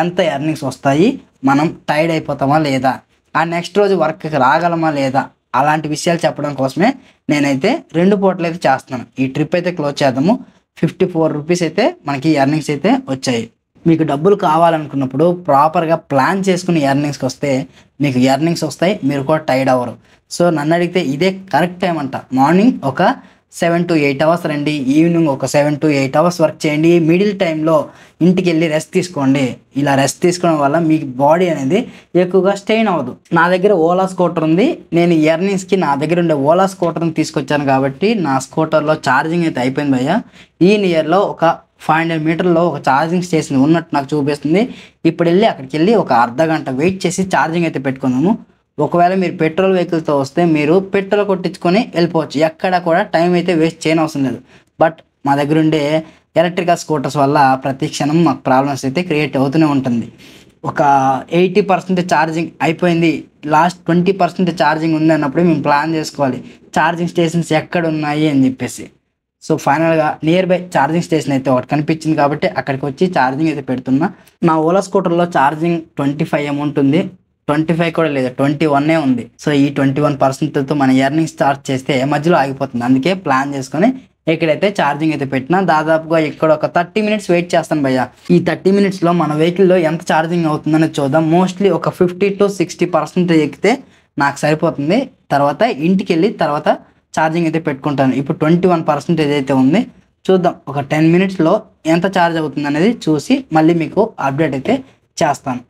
ఎంత ఎర్నింగ్స్ వస్తాయి, మనం టైర్డ్ అయిపోతామా లేదా, ఆ నెక్స్ట్ రోజు వర్క్కి రాగలమా లేదా, అలాంటి విషయాలు చెప్పడం కోసమే నేనైతే 2 పూటలు అయితే చేస్తున్నాను. ఈ ట్రిప్ అయితే క్లోజ్ చేద్దాము. 54 రూపీస్ అయితే మనకి ఎర్నింగ్స్ అయితే వచ్చాయి. మీకు డబ్బులు కావాలనుకున్నప్పుడు ప్రాపర్గా ప్లాన్ చేసుకుని ఎర్నింగ్స్కి వస్తే మీకు ఎర్నింగ్స్ వస్తాయి, మీరు కూడా టైర్డ్ అవ్వరు. సో నన్ను అడిగితే ఇదే కరెక్ట్ టైం అంట. మార్నింగ్ ఒక 7 to 8 అవర్స్ రండి, ఈవినింగ్ ఒక 7 to 8 అవర్స్ వర్క్ చేయండి, మిడిల్ టైంలో ఇంటికి వెళ్ళి రెస్ట్ తీసుకోండి. ఇలా రెస్ట్ తీసుకోవడం వల్ల మీకు బాడీ అనేది ఎక్కువగా స్ట్రెయిన్ అవ్వదు. నా దగ్గర ఓలా స్కూటర్ ఉంది, నేను ఎర్నింగ్స్కి నా దగ్గర ఉండే ఓలా స్కూటర్ని తీసుకొచ్చాను కాబట్టి నా స్కూటర్లో ఛార్జింగ్ అయితే అయిపోయింది భయ్య. ఈ నియర్లో ఒక 500 మీటర్లో ఒక ఛార్జింగ్ స్టేషన్ ఉన్నట్టు నాకు చూపిస్తుంది. ఇప్పుడు వెళ్ళి అక్కడికి వెళ్ళి ఒక అర్ధ గంట వెయిట్ చేసి ఛార్జింగ్ అయితే పెట్టుకుందాము. ఒకవేళ మీరు పెట్రోల్ వెహికల్తో వస్తే మీరు పెట్రోల్ కొట్టించుకొని వెళ్ళిపోవచ్చు, ఎక్కడ కూడా టైం అయితే వేస్ట్ చేయనవసరం లేదు. బట్ మా దగ్గర ఉండే ఎలక్ట్రికల్ స్కూటర్స్ వల్ల ప్రతి క్షణం మాకు ప్రాబ్లమ్స్ అయితే క్రియేట్ అవుతూనే ఉంటుంది. ఒక 80% ఛార్జింగ్ అయిపోయింది, లాస్ట్ 20% ఛార్జింగ్ ఉంది అన్నప్పుడు మేము ప్లాన్ చేసుకోవాలి ఛార్జింగ్ స్టేషన్స్ ఎక్కడ ఉన్నాయి అని చెప్పేసి. సో ఫైనల్గా నియర్ బై ఛార్జింగ్ స్టేషన్ అయితే ఒకటి కనిపించింది కాబట్టి అక్కడికి వచ్చి ఛార్జింగ్ అయితే పెడుతున్నా. నా ఓలా స్కూటర్లో ఛార్జింగ్ 25 ఉంటుంది, 25 కూడా లేదు, 21 ఉంది. సో ఈ 21%తో మన ఎర్నింగ్ స్టార్ట్ చేస్తే మధ్యలో ఆగిపోతుంది. అందుకే ప్లాన్ చేసుకొని ఇక్కడైతే ఛార్జింగ్ అయితే పెట్టినా. దాదాపుగా ఇక్కడ ఒక 30 మినిట్స్ వెయిట్ చేస్తాను భయ్య. ఈ 30 మినిట్స్లో మన వెహికల్లో ఎంత ఛార్జింగ్ అవుతుందని చూద్దాం. మోస్ట్లీ ఒక 50 to 60% ఎక్కితే నాకు సరిపోతుంది. తర్వాత ఇంటికి వెళ్ళి తర్వాత ఛార్జింగ్ అయితే పెట్టుకుంటాను. ఇప్పుడు 21% ఏదైతే ఉంది చూద్దాం. ఒక 10 మినిట్స్లో ఎంత ఛార్జ్ అవుతుంది అనేది చూసి మళ్ళీ మీకు అప్డేట్ అయితే చేస్తాను.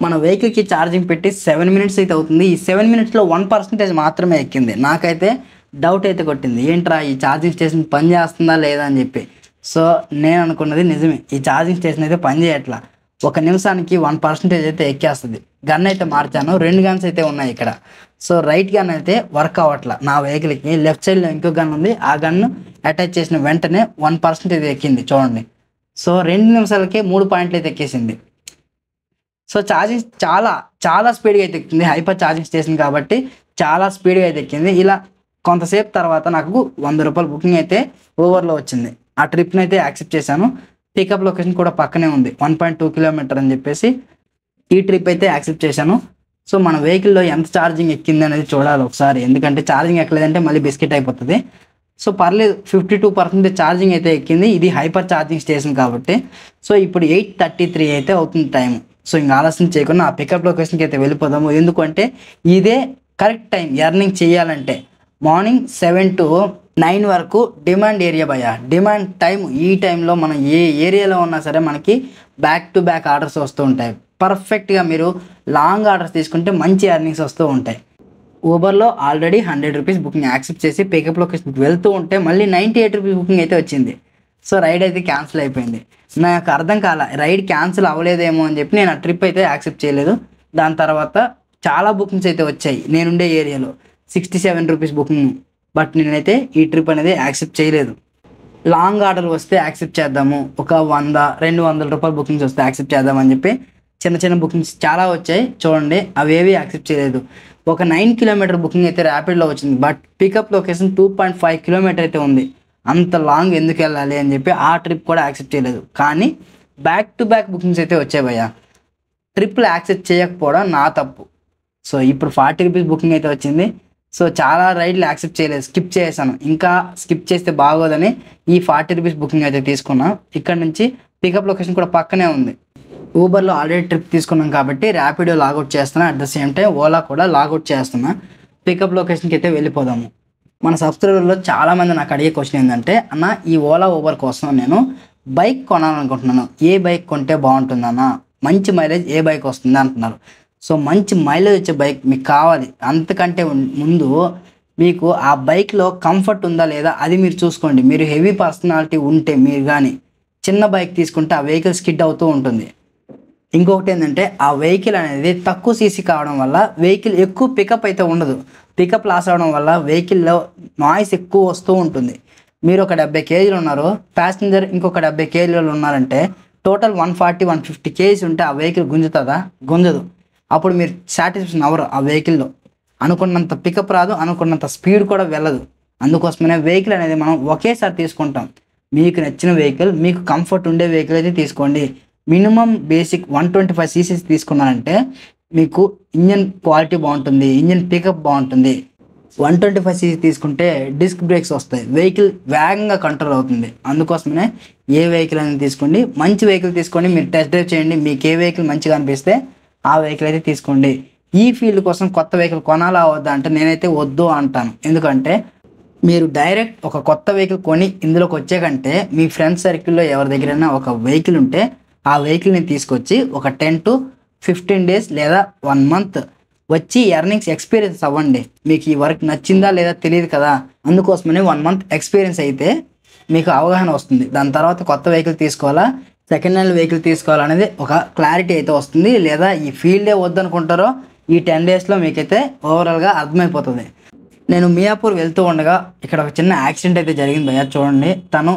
మన వెహికల్కి ఛార్జింగ్ పెట్టి 7 మినిట్స్ అయితే అవుతుంది. ఈ 7 మినిట్స్లో 1% మాత్రమే ఎక్కింది. నాకైతే డౌట్ అయితే కొట్టింది, ఏంట్రా ఈ ఛార్జింగ్ స్టేషన్ పని చేస్తుందా లేదా అని చెప్పి. సో నేను అనుకున్నది నిజమే, ఈ ఛార్జింగ్ స్టేషన్ అయితే పని చేయట్లా. 1 నిమిషానికి 1% అయితే ఎక్కేస్తుంది. గన్ అయితే మార్చాను, 2 గన్స్ అయితే ఉన్నాయి ఇక్కడ. సో రైట్ గన్ అయితే వర్క్ అవ్వట్లా నా వెహికల్కి. లెఫ్ట్ సైడ్లో ఇంకో గన్ ఉంది, ఆ గన్ అటాచ్ చేసిన వెంటనే 1% అయితే ఎక్కింది చూడండి. సో 2 నిమిషాలకే 3 పాయింట్లు అయితే ఎక్కేసింది. సో ఛార్జింగ్ చాలా చాలా స్పీడ్గా అయితే ఎక్కింది. హైపర్ ఛార్జింగ్ స్టేషన్ కాబట్టి చాలా స్పీడ్గా అయితే ఎక్కింది. ఇలా కొంతసేపు తర్వాత నాకు 100 రూపాయలు బుకింగ్ అయితే ఓవర్లో వచ్చింది. ఆ ట్రిప్ని అయితే యాక్సెప్ట్ చేశాను. పికప్ లొకేషన్ కూడా పక్కనే ఉంది, 1.2 కిలోమీటర్ అని చెప్పేసి ఈ ట్రిప్ అయితే యాక్సెప్ట్ చేశాను. సో మన వెహికల్లో ఎంత ఛార్జింగ్ ఎక్కింది అనేది చూడాలి ఒకసారి, ఎందుకంటే ఛార్జింగ్ ఎక్కలేదంటే మళ్ళీ బిస్కెట్ అయిపోతుంది. సో పర్లేదు, 52% ఛార్జింగ్ అయితే ఎక్కింది. ఇది హైపర్ ఛార్జింగ్ స్టేషన్ కాబట్టి. సో ఇప్పుడు 8:33 అయితే అవుతుంది టైం. సో ఇంకా ఆలస్యం చేయకుండా ఆ పికప్ లొకేషన్కి అయితే వెళ్ళిపోదాము. ఎందుకంటే ఇదే కరెక్ట్ టైం ఎర్నింగ్ చేయాలంటే. మార్నింగ్ 7 to 9 వరకు డిమాండ్ ఏరియా భయ్య, డిమాండ్ టైం. ఈ టైంలో మనం ఏ ఏరియాలో ఉన్నా సరే మనకి బ్యాక్ టు బ్యాక్ ఆర్డర్స్ వస్తూ ఉంటాయి. పర్ఫెక్ట్గా మీరు లాంగ్ ఆర్డర్స్ తీసుకుంటే మంచి ఎర్నింగ్స్ వస్తూ ఉంటాయి. ఊబర్లో ఆల్రెడీ 100 రూపీస్ బుకింగ్ యాక్సెప్ట్ చేసి పికప్ లొకేషన్కి వెళ్తూ ఉంటే మళ్ళీ 98 రూపీస్ బుకింగ్ అయితే వచ్చింది. సో రైడ్ అయితే క్యాన్సిల్ అయిపోయింది. నాకు అర్థం కాల, రైడ్ క్యాన్సిల్ అవ్వలేదేమో అని చెప్పి నేను ఆ ట్రిప్ అయితే యాక్సెప్ట్ చేయలేదు. దాని తర్వాత చాలా బుకింగ్స్ అయితే వచ్చాయి నేనుండే ఏరియాలో, 67 రూపీస్ బుకింగ్. బట్ నేనైతే ఈ ట్రిప్ అనేది యాక్సెప్ట్ చేయలేదు. లాంగ్ ఆర్డర్ వస్తే యాక్సెప్ట్ చేద్దాము, ఒక 100-200 రూపాయలు బుకింగ్స్ వస్తే యాక్సెప్ట్ చేద్దామని చెప్పి చిన్న చిన్న బుకింగ్స్ చాలా వచ్చాయి చూడండి, అవేవి యాక్సెప్ట్ చేయలేదు. ఒక 9 కిలోమీటర్ బుకింగ్ అయితే ర్యాపిడ్లో వచ్చింది. బట్ పికప్ లొకేషన్ 2.5 కిలోమీటర్ అయితే ఉంది. అంత లాంగ్ ఎందుకు వెళ్ళాలి అని చెప్పి ఆ ట్రిప్ కూడా యాక్సెప్ట్ చేయలేదు. కానీ బ్యాక్ టు బ్యాక్ బుకింగ్స్ అయితే వచ్చాయి భయ్య. ట్రిప్లు యాక్సెప్ట్ చేయకపోవడం నా తప్పు. సో ఇప్పుడు 40 రూపీస్ బుకింగ్ అయితే వచ్చింది. సో చాలా రైడ్లు యాక్సెప్ట్ చేయలేదు, స్కిప్ చేశాను. ఇంకా స్కిప్ చేస్తే బాగోదని ఈ 40 రూపీస్ బుకింగ్ అయితే తీసుకున్నాను. ఇక్కడ నుంచి పికప్ లొకేషన్ కూడా పక్కనే ఉంది. ఊబర్లో ఆల్రెడీ ట్రిప్ తీసుకున్నాం కాబట్టి ర్యాపిడో లాగౌట్ చేస్తున్నా, at the same time Ola కూడా లాగౌట్ చేస్తున్నా. పికప్ లొకేషన్కి అయితే వెళ్ళిపోదాము. మన సబ్స్క్రైబర్లో చాలామంది నాకు అడిగే క్వశ్చన్ ఏంటంటే, అన్న ఈ ఓలా ఊబర్ కోసం నేను బైక్ కొనాలనుకుంటున్నాను, ఏ బైక్ కొంటే బాగుంటుందన్న, మంచి మైలేజ్ ఏ బైక్ వస్తుంది అంటున్నారు. సో మంచి మైలేజ్ వచ్చే బైక్ మీకు కావాలి. అంతకంటే ముందు మీకు ఆ బైక్లో కంఫర్ట్ ఉందా లేదా అది మీరు చూసుకోండి. మీరు హెవీ పర్సనాలిటీ ఉంటే మీరు కానీ చిన్న బైక్ తీసుకుంటే ఆ వెహికల్ స్కిడ్ అవుతూ ఉంటుంది. ఇంకొకటి ఏంటంటే ఆ వెహికల్ అనేది తక్కువ సీసీ కావడం వల్ల వెహికల్ ఎక్కువ పికప్ అయితే ఉండదు. పికప్ లాస్ అవడం వల్ల వెహికల్లో నాయిస్ ఎక్కువ వస్తూ ఉంటుంది. మీరు ఒక 70 కేజీలు ఉన్నారు, ప్యాసింజర్ ఇంకొక 70 కేజీలు ఉన్నారంటే టోటల్ 140-150 కేజీస్ ఉంటే ఆ వెహికల్ గుంజుతుందా? గుంజదు. అప్పుడు మీరు సాటిస్ఫాక్షన్ అవ్వరు. ఆ వెహికల్లో అనుకున్నంత పికప్ రాదు, అనుకున్నంత స్పీడ్ కూడా వెళ్ళదు. అందుకోసమనే వెహికల్ అనేది మనం ఒకేసారి తీసుకుంటాం. మీకు నచ్చిన వెహికల్, మీకు కంఫర్ట్ ఉండే వెహికల్ అయితే తీసుకోండి. మినిమం బేసిక్ 125 సీసీస్ తీసుకున్నారంటే మీకు ఇంజన్ క్వాలిటీ బాగుంటుంది, ఇంజన్ పికప్ బాగుంటుంది. 125 సీసీ తీసుకుంటే డిస్క్ బ్రేక్స్ వస్తాయి, వెహికల్ వేగంగా కంట్రోల్ అవుతుంది. అందుకోసమే ఏ వెహికల్ అనేది తీసుకోండి, మంచి వెహికల్ తీసుకోండి. మీరు టెస్ట్ డ్రైవ్ చేయండి, మీకు ఏ వెహికల్ మంచిగా అనిపిస్తే ఆ వెహికల్ అయితే తీసుకోండి. ఈ ఫీల్డ్ కోసం కొత్త వెహికల్ కొనాలా వద్దా అంటే నేనైతే వద్దు అంటాను. ఎందుకంటే మీరు డైరెక్ట్ ఒక కొత్త వెహికల్ కొని ఇందులోకి వచ్చే కంటే మీ ఫ్రెండ్స్ సర్కిల్లో ఎవరి దగ్గరైనా ఒక వెహికల్ ఉంటే ఆ వెహికల్ని తీసుకొచ్చి ఒక 10 to 15 days లేదా 1 month వచ్చి ఎర్నింగ్స్ ఎక్స్పీరియన్స్ అవ్వండి. మీకు ఈ వర్క్ నచ్చిందా లేదా తెలియదు కదా, అందుకోసమనే 1 month ఎక్స్పీరియన్స్ అయితే మీకు అవగాహన వస్తుంది. దాని తర్వాత కొత్త వెహికల్ తీసుకోవాలా, సెకండ్ హ్యాండ్ వెహికల్ తీసుకోవాలనేది ఒక క్లారిటీ అయితే వస్తుంది. లేదా ఈ ఫీల్డే వద్దనుకుంటారో ఈ 10 daysలో మీకైతే ఓవరాల్గా అర్థమైపోతుంది. నేను మియాపూర్ వెళ్తూ ఉండగా ఇక్కడ ఒక చిన్న యాక్సిడెంట్ అయితే జరిగింది భయ్యా. చూడండి, తను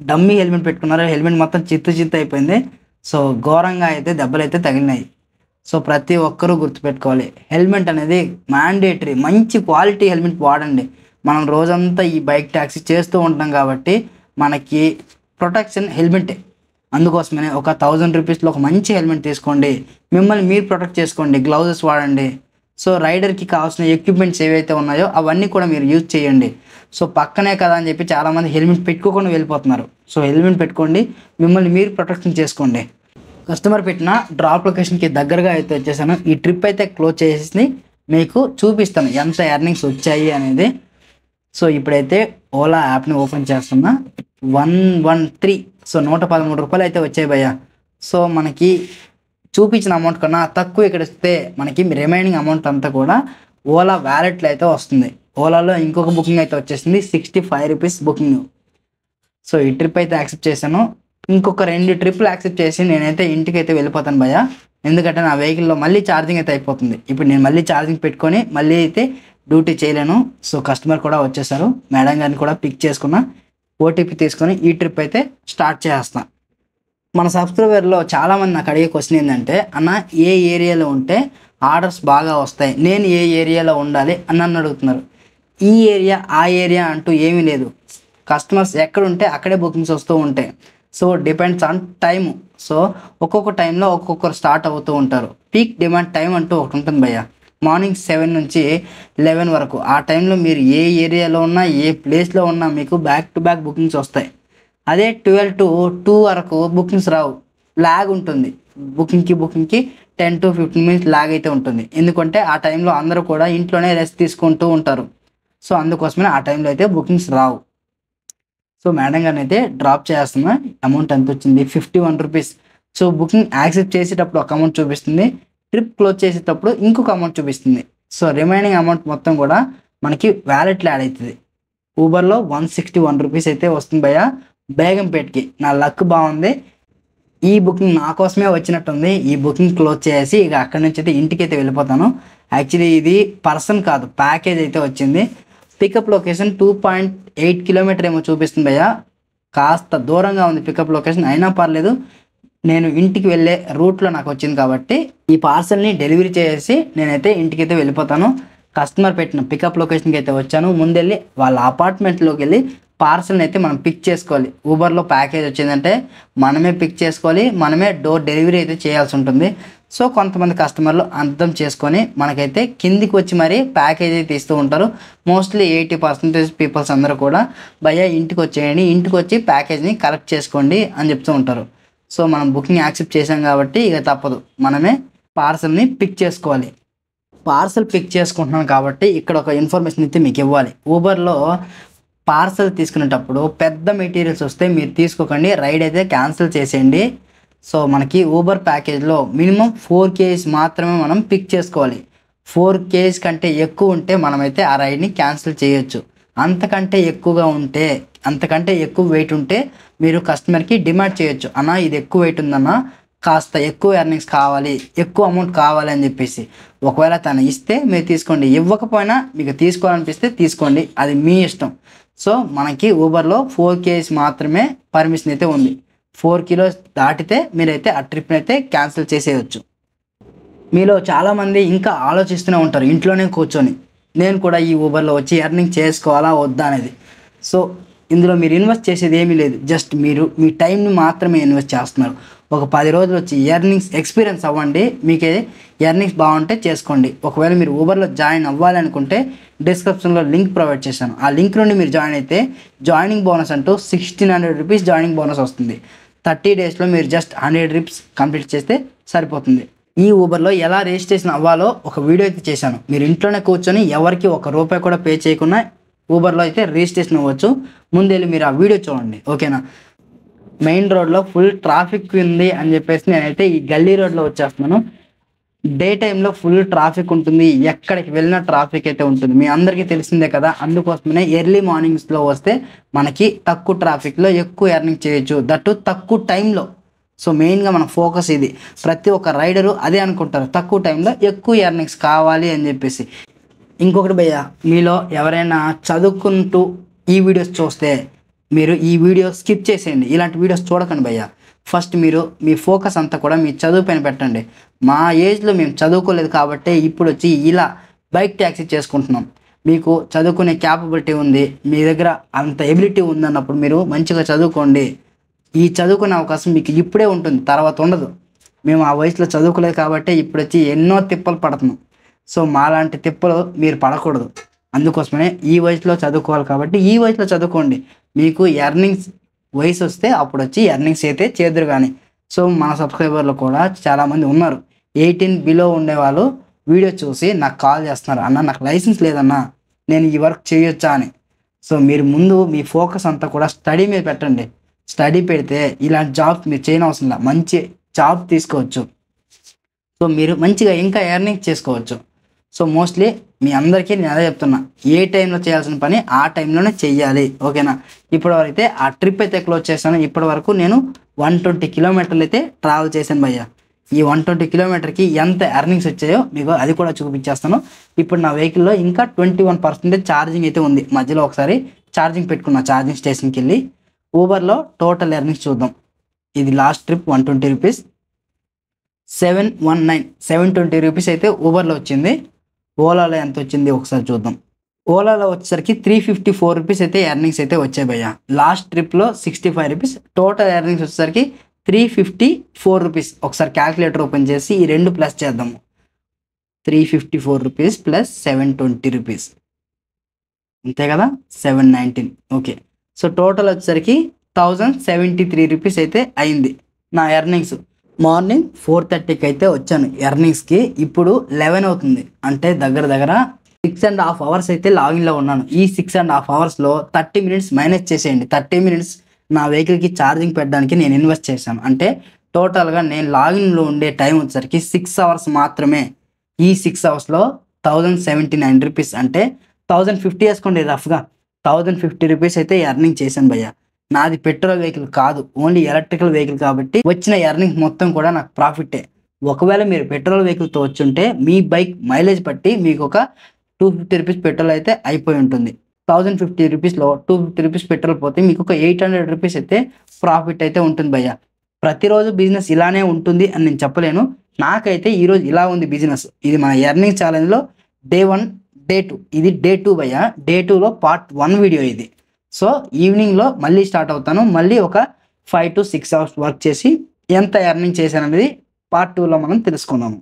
డమ్మీ హెల్మెట్ పెట్టుకున్నారు, హెల్మెట్ మొత్తం చిత్తు అయిపోయింది. సో ఘోరంగా అయితే దెబ్బలు అయితే తగిలినాయి. సో ప్రతి ఒక్కరూ గుర్తుపెట్టుకోవాలి, హెల్మెట్ అనేది మ్యాండేటరీ. మంచి క్వాలిటీ హెల్మెట్ వాడండి. మనం రోజంతా ఈ బైక్ ట్యాక్సీ చేస్తూ ఉంటాం కాబట్టి మనకి ప్రొటెక్షన్ హెల్మెటే. అందుకోసమే ఒక 1000 రూపీస్లో ఒక మంచి హెల్మెట్ తీసుకోండి, మిమ్మల్ని మీరు ప్రొటెక్ట్ చేసుకోండి. గ్లౌజెస్ వాడండి. సో రైడర్కి కావాల్సిన ఎక్విప్మెంట్స్ ఏవైతే ఉన్నాయో అవన్నీ కూడా మీరు యూజ్ చేయండి. సో పక్కనే కదా అని చెప్పి చాలామంది హెల్మెట్ పెట్టుకోకుండా వెళ్ళిపోతున్నారు. సో హెల్మెట్ పెట్టుకోండి, మిమ్మల్ని మీరు ప్రొటెక్షన్ చేసుకోండి. కస్టమర్ పెట్టిన డ్రాప్ లొకేషన్కి దగ్గరగా అయితే వచ్చేసాను. ఈ ట్రిప్ అయితే క్లోజ్ చేసేసి మీకు చూపిస్తాను ఎంత ఎర్నింగ్స్ వచ్చాయి అనేది. సో ఇప్పుడైతే ఓలా యాప్ని ఓపెన్ చేస్తున్నా. 113, సో 113 రూపాయలు అయితే వచ్చాయి భయ్యా. సో మనకి చూపించిన అమౌంట్ కన్నా తక్కువ ఇక్కడ వస్తే మనకి రిమైనింగ్ అమౌంట్ అంతా కూడా ఓలా వ్యాలెట్లో అయితే వస్తుంది. ఓలాలో ఇంకొక బుకింగ్ అయితే వచ్చేసింది, 65 రూపీస్ బుకింగ్. సో ఈ ట్రిప్ అయితే యాక్సెప్ట్ చేశాను. ఇంకొక 2 ట్రిప్లు యాక్సెప్ట్ చేసి నేనైతే ఇంటికి అయితే వెళ్ళిపోతాను భయ్యా. ఎందుకంటే నా వెహికల్లో మళ్ళీ ఛార్జింగ్ అయితే అయిపోతుంది. ఇప్పుడు నేను మళ్ళీ ఛార్జింగ్ పెట్టుకొని మళ్ళీ అయితే డ్యూటీ చేయలేను. సో కస్టమర్ కూడా వచ్చేసారు, మేడం గారిని కూడా పిక్ చేసుకున్నా, ఓటీపీ తీసుకొని ఈ ట్రిప్ అయితే స్టార్ట్ చేస్తాను. మన సబ్స్క్రైబర్లో చాలామంది నాకు అడిగే క్వశ్చన్ ఏంటంటే, అన్న ఏ ఏరియాలో ఉంటే ఆర్డర్స్ బాగా వస్తాయి, నేను ఏ ఏరియాలో ఉండాలి అని నన్ను అడుగుతున్నారు. ఈ ఏరియా ఆ ఏరియా అంటూ ఏమీ లేదు. కస్టమర్స్ ఎక్కడ ఉంటే అక్కడే బుకింగ్స్ వస్తూ ఉంటాయి. So depends on time. So ఒక్కొక్క టైంలో ఒక్కొక్కరు స్టార్ట్ అవుతూ ఉంటారు. పీక్ డిమాండ్ టైం అంటూ ఒకటి ఉంటుంది భయ్య, మార్నింగ్ 7 నుంచి 11 వరకు. ఆ టైంలో మీరు ఏ ఏరియాలో ఉన్నా ఏ ప్లేస్లో ఉన్నా మీకు బ్యాక్ టు బ్యాక్ బుకింగ్స్ వస్తాయి. అదే 12 to 2 వరకు బుకింగ్స్ రావు, ల్యాగ్ ఉంటుంది. బుకింగ్కి 10 to 15 మినిట్స్ ల్యాగ్ అయితే ఉంటుంది. ఎందుకంటే ఆ టైంలో అందరూ కూడా ఇంట్లోనే రెస్ట్ తీసుకుంటూ ఉంటారు. సో అందుకోసమే ఆ టైంలో అయితే బుకింగ్స్ రావు. సో మేడం గారిని అయితే డ్రాప్ చేస్తున్నా. అమౌంట్ ఎంత వచ్చింది? 51 రూపీస్. సో బుకింగ్ యాక్సెప్ట్ చేసేటప్పుడు ఒక అమౌంట్ చూపిస్తుంది, ట్రిప్ క్లోజ్ చేసేటప్పుడు ఇంకొక అమౌంట్ చూపిస్తుంది. సో రిమైనింగ్ అమౌంట్ మొత్తం కూడా మనకి వ్యాలెట్లో యాడ్ అవుతుంది. ఊబర్లో 161 రూపీస్ అయితే వస్తుంది భయ్య, బేగంపేట్కి. నా లక్ బాగుంది, ఈ బుకింగ్ నా కోసమే వచ్చినట్టుంది. ఈ బుకింగ్ క్లోజ్ చేసి ఇక అక్కడి నుంచి అయితే ఇంటికి అయితే వెళ్ళిపోతాను. యాక్చువల్లీ ఇది పర్సన్ కాదు, ప్యాకేజ్ అయితే వచ్చింది. పికప్ లొకేషన్ 2.8 కిలోమీటర్ ఏమో చూపిస్తుంది భయ్య, కాస్త దూరంగా ఉంది పికప్ లొకేషన్. అయినా పర్లేదు, నేను ఇంటికి వెళ్ళే రూట్లో నాకు వచ్చింది కాబట్టి ఈ పార్సల్ని డెలివరీ చేసి నేనైతే ఇంటికైతే వెళ్ళిపోతాను. కస్టమర్ పెట్టిన పికప్ లొకేషన్కి అయితే వచ్చాను. ముందెళ్ళి వాళ్ళ అపార్ట్మెంట్లోకి వెళ్ళి పార్సల్ని అయితే మనం పిక్ చేసుకోవాలి. ఊబర్లో ప్యాకేజ్ వచ్చిందంటే మనమే పిక్ చేసుకోవాలి, మనమే డోర్ డెలివరీ అయితే చేయాల్సి ఉంటుంది. సో కొంతమంది కస్టమర్లు అర్థం చేసుకొని మనకైతే కిందికి వచ్చి మరీ ప్యాకేజ్ అయితే ఇస్తూ ఉంటారు. మోస్ట్లీ 80% పీపుల్స్ అందరూ కూడా భయ్యా ఇంటికి వచ్చేయండి, ఇంటికి వచ్చి ప్యాకేజ్ని కలెక్ట్ చేసుకోండి అని చెప్తూ ఉంటారు. సో మనం బుకింగ్ యాక్సెప్ట్ చేసాం కాబట్టి ఇక తప్పదు, మనమే పార్సల్ని పిక్ చేసుకోవాలి. పార్సల్ పిక్ చేసుకుంటున్నాను కాబట్టి ఇక్కడ ఒక ఇన్ఫర్మేషన్ అయితే మీకు ఇవ్వాలి. ఊబర్లో పార్సల్ తీసుకునేటప్పుడు పెద్ద మెటీరియల్స్ వస్తే మీరు తీసుకోకండి, రైడ్ అయితే క్యాన్సిల్ చేసేయండి. సో మనకి ఊబర్ ప్యాకేజ్లో మినిమం 4 kgs మాత్రమే మనం పిక్ చేసుకోవాలి. 4 kgs కంటే ఎక్కువ ఉంటే మనమైతే ఆ రైడ్ని క్యాన్సిల్ చేయొచ్చు. అంతకంటే ఎక్కువగా ఉంటే, అంతకంటే ఎక్కువ వెయిట్ ఉంటే మీరు కస్టమర్కి డిమాండ్ చేయొచ్చు, అన్న ఇది ఎక్కువ వెయిట్ ఉందన్న, కాస్త ఎక్కువ ఎర్నింగ్స్ కావాలి, ఎక్కువ అమౌంట్ కావాలి అని చెప్పేసి. ఒకవేళ తను ఇస్తే మీరు తీసుకోండి, ఇవ్వకపోయినా మీకు తీసుకోవాలనిపిస్తే తీసుకోండి, అది మీ ఇష్టం. సో మనకి ఊబర్లో 4 kgs మాత్రమే పర్మిషన్ అయితే ఉంది. 4 kilos దాటితే మీరైతే ఆ ట్రిప్ని అయితే క్యాన్సిల్ చేసేయచ్చు. మీలో చాలామంది ఇంకా ఆలోచిస్తూనే ఉంటారు ఇంట్లోనే కూర్చొని, నేను కూడా ఈ ఊబర్లో వచ్చి ఎర్నింగ్ చేసుకోవాలా వద్దా అనేది. సో ఇందులో మీరు ఇన్వెస్ట్ చేసేది ఏమీ లేదు, జస్ట్ మీరు మీ టైంని మాత్రమే ఇన్వెస్ట్ చేస్తున్నారు. ఒక 10 రోజులు వచ్చి ఎర్నింగ్స్ ఎక్స్పీరియన్స్ అవ్వండి, మీకే ఎర్నింగ్స్ బాగుంటే చేసుకోండి. ఒకవేళ మీరు ఊబర్లో జాయిన్ అవ్వాలనుకుంటే డిస్క్రిప్షన్లో లింక్ ప్రొవైడ్ చేశాను, ఆ లింక్ నుండి మీరు జాయిన్ అయితే జాయినింగ్ బోనస్ అంటూ 1600 రూపీస్ జాయినింగ్ బోనస్ వస్తుంది. 30 డేస్లో మీరు జస్ట్ 100 ట్రిప్స్ కంప్లీట్ చేస్తే సరిపోతుంది. ఈ ఊబర్లో ఎలా రిజిస్ట్రేషన్ అవ్వాలో ఒక వీడియో అయితే చేశాను. మీరు ఇంట్లోనే కూర్చొని ఎవరికి ₹1 కూడా పే చేయకుండా ఊబర్లో అయితే రిజిస్ట్రేషన్ అవ్వచ్చు. ముందెళ్ళి మీరు ఆ వీడియో చూడండి, ఓకేనా. మెయిన్ రోడ్లో ఫుల్ ట్రాఫిక్ ఉంది అని చెప్పేసి నేనైతే ఈ గల్లీ రోడ్లో వచ్చేస్తున్నాను. డే టైంలో ఫుల్ ట్రాఫిక్ ఉంటుంది, ఎక్కడికి వెళ్ళినా ట్రాఫిక్ అయితే ఉంటుంది, మీ అందరికీ తెలిసిందే కదా. అందుకోసమే ఎర్లీ మార్నింగ్స్లో వస్తే మనకి తక్కువ ట్రాఫిక్లో ఎక్కువ ఎర్నింగ్ చేయొచ్చు, దట్టు తక్కువ టైంలో. సో మెయిన్గా మన ఫోకస్ ఇది. ప్రతి ఒక్క రైడరు అదే అనుకుంటారు, తక్కువ టైంలో ఎక్కువ ఎర్నింగ్స్ కావాలి అని చెప్పేసి. ఇంకొకటి భయ్య, మీలో ఎవరైనా చదువుకుంటూ ఈ వీడియోస్ చూస్తే మీరు ఈ వీడియో స్కిప్ చేసేయండి. ఇలాంటి వీడియోస్ చూడకండి భయ్య. ఫస్ట్ మీరు మీ ఫోకస్ అంతా కూడా మీ చదువు పైన పెట్టండి. మా ఏజ్లో మేము చదువుకోలేదు కాబట్టి ఇప్పుడు వచ్చి ఇలా బైక్ ట్యాక్సీ చేసుకుంటున్నాం. మీకు చదువుకునే క్యాపబిలిటీ ఉంది, మీ దగ్గర అంత ఎబిలిటీ ఉందన్నప్పుడు మీరు మంచిగా చదువుకోండి. ఈ చదువుకునే అవకాశం మీకు ఇప్పుడే ఉంటుంది, తర్వాత ఉండదు. మేము ఆ వయసులో చదువుకోలేదు కాబట్టి ఇప్పుడు వచ్చి ఎన్నో తిప్పలు పడుతున్నాం. సో మాలాంటి తిప్పలు మీరు పడకూడదు. అందుకోసమే ఈ వయసులో చదువుకోవాలి కాబట్టి ఈ వయసులో చదువుకోండి. మీకు ఎర్నింగ్స్ వయసు వస్తే అప్పుడు వచ్చి ఎర్నింగ్స్ అయితే చేదురు. కానీ సో మన సబ్స్క్రైబర్లు కూడా చాలామంది ఉన్నారు 18 బిలో ఉండేవాళ్ళు వీడియో చూసి నాకు కాల్ చేస్తున్నారు, అన్న నాకు లైసెన్స్ లేదన్నా, నేను ఈ వర్క్ చేయొచ్చా అని. సో మీరు ముందు మీ ఫోకస్ అంతా కూడా స్టడీ మీద పెట్టండి. స్టడీ పెడితే ఇలాంటి జాబ్ మీరు చేయనవసరం లేదు, మంచి జాబ్ తీసుకోవచ్చు. సో మీరు మంచిగా ఇంకా ఎర్నింగ్ చేసుకోవచ్చు. సో మోస్ట్లీ మీ అందరికీ నేను అదే చెప్తున్నా, ఏ టైంలో చేయాల్సిన పని ఆ టైంలోనే చెయ్యాలి. ఓకేనా? ఇప్పటివరకు అయితే ఆ ట్రిప్ అయితే క్లోజ్ చేశాను. ఇప్పటి వరకు నేను 120 కిలోమీటర్లు అయితే ట్రావెల్ చేశాను భయ్య. ఈ 120 కిలోమీటర్కి ఎంత ఎర్నింగ్స్ వచ్చాయో మీకు అది కూడా చూపించేస్తాను. ఇప్పుడు నా వెహికల్లో ఇంకా 21% ఛార్జింగ్ అయితే ఉంది. మధ్యలో ఒకసారి ఛార్జింగ్ పెట్టుకున్నా ఛార్జింగ్ స్టేషన్కి వెళ్ళి. ఊబర్లో టోటల్ ఎర్నింగ్స్ చూద్దాం. ఇది లాస్ట్ ట్రిప్ 120 రూపీస్, 720 రూపీస్ అయితే ఊబర్లో వచ్చింది. ఓలాలో ఎంత వచ్చింది ఒకసారి చూద్దాం. ఓలాలో వచ్చేసరికి 354 రూపీస్ అయితే ఎర్నింగ్స్ అయితే వచ్చాయి భయ్య. లాస్ట్ ట్రిప్లో 65 రూపీస్, టోటల్ ఎర్నింగ్స్ వచ్చేసరికి 354 రూపీస్. ఒకసారి క్యాల్కులేటర్ ఓపెన్ చేసి ఈ రెండు ప్లస్ చేద్దాము. 354 రూపీస్ ప్లస్ 720 రూపీస్ అంతే కదా, 719. ఓకే, సో టోటల్ వచ్చేసరికి 1073 రూపీస్ అయితే అయింది నా ఎర్నింగ్స్. మార్నింగ్ 4:30కి అయితే వచ్చాను ఎర్నింగ్స్కి. ఇప్పుడు 11 అవుతుంది, అంటే దగ్గర 6.5 అవర్స్ అయితే లాగిన్లో ఉన్నాను. ఈ 6.5 అవర్స్లో 30 మినిట్స్ మైనస్ చేసేయండి. 30 మినిట్స్ నా వెహికల్కి ఛార్జింగ్ పెట్టడానికి నేను ఇన్వెస్ట్ చేశాను. అంటే టోటల్గా నేను లాగిన్లో ఉండే టైం వచ్చేసరికి 6 అవర్స్ మాత్రమే. ఈ 6 అవర్స్లో 1079 రూపీస్, అంటే 1050 వేసుకోండి రఫ్గా. 1050 రూపీస్ అయితే ఎర్నింగ్ చేశాను భయ్య. నాది పెట్రోల్ వెహికల్ కాదు, ఓన్లీ ఎలక్ట్రికల్ వెహికల్ కాబట్టి వచ్చిన ఎర్నింగ్ మొత్తం కూడా నాకు ప్రాఫిటే. ఒకవేళ మీరు పెట్రోల్ వెహికల్తో వచ్చుంటే మీ బైక్ మైలేజ్ బట్టి మీకు ఒక 250 రూపీస్ పెట్రోల్ అయితే అయిపోయి ఉంటుంది. 1050 రూపీస్లో 250 రూపీస్ పెట్రోల్ పోతే మీకు ఒక 800 రూపీస్ అయితే ప్రాఫిట్ అయితే ఉంటుంది భయ్య. ప్రతిరోజు బిజినెస్ ఇలానే ఉంటుంది అని నేను చెప్పలేను. నాకైతే ఈరోజు ఇలా ఉంది బిజినెస్. ఇది మన ఎర్నింగ్ ఛాలెంజ్లో డే 1 డే 2, ఇది డే 2 భయ్య. డే 2లో పార్ట్ 1 వీడియో ఇది. సో ఈవినింగ్లో మళ్ళీ స్టార్ట్ అవుతాను. మళ్ళీ ఒక 5 to 6 అవర్స్ వర్క్ చేసి ఎంత ఎర్నింగ్ చేశాను అనేది పార్ట్ 2లో మనం తెలుసుకుందాము.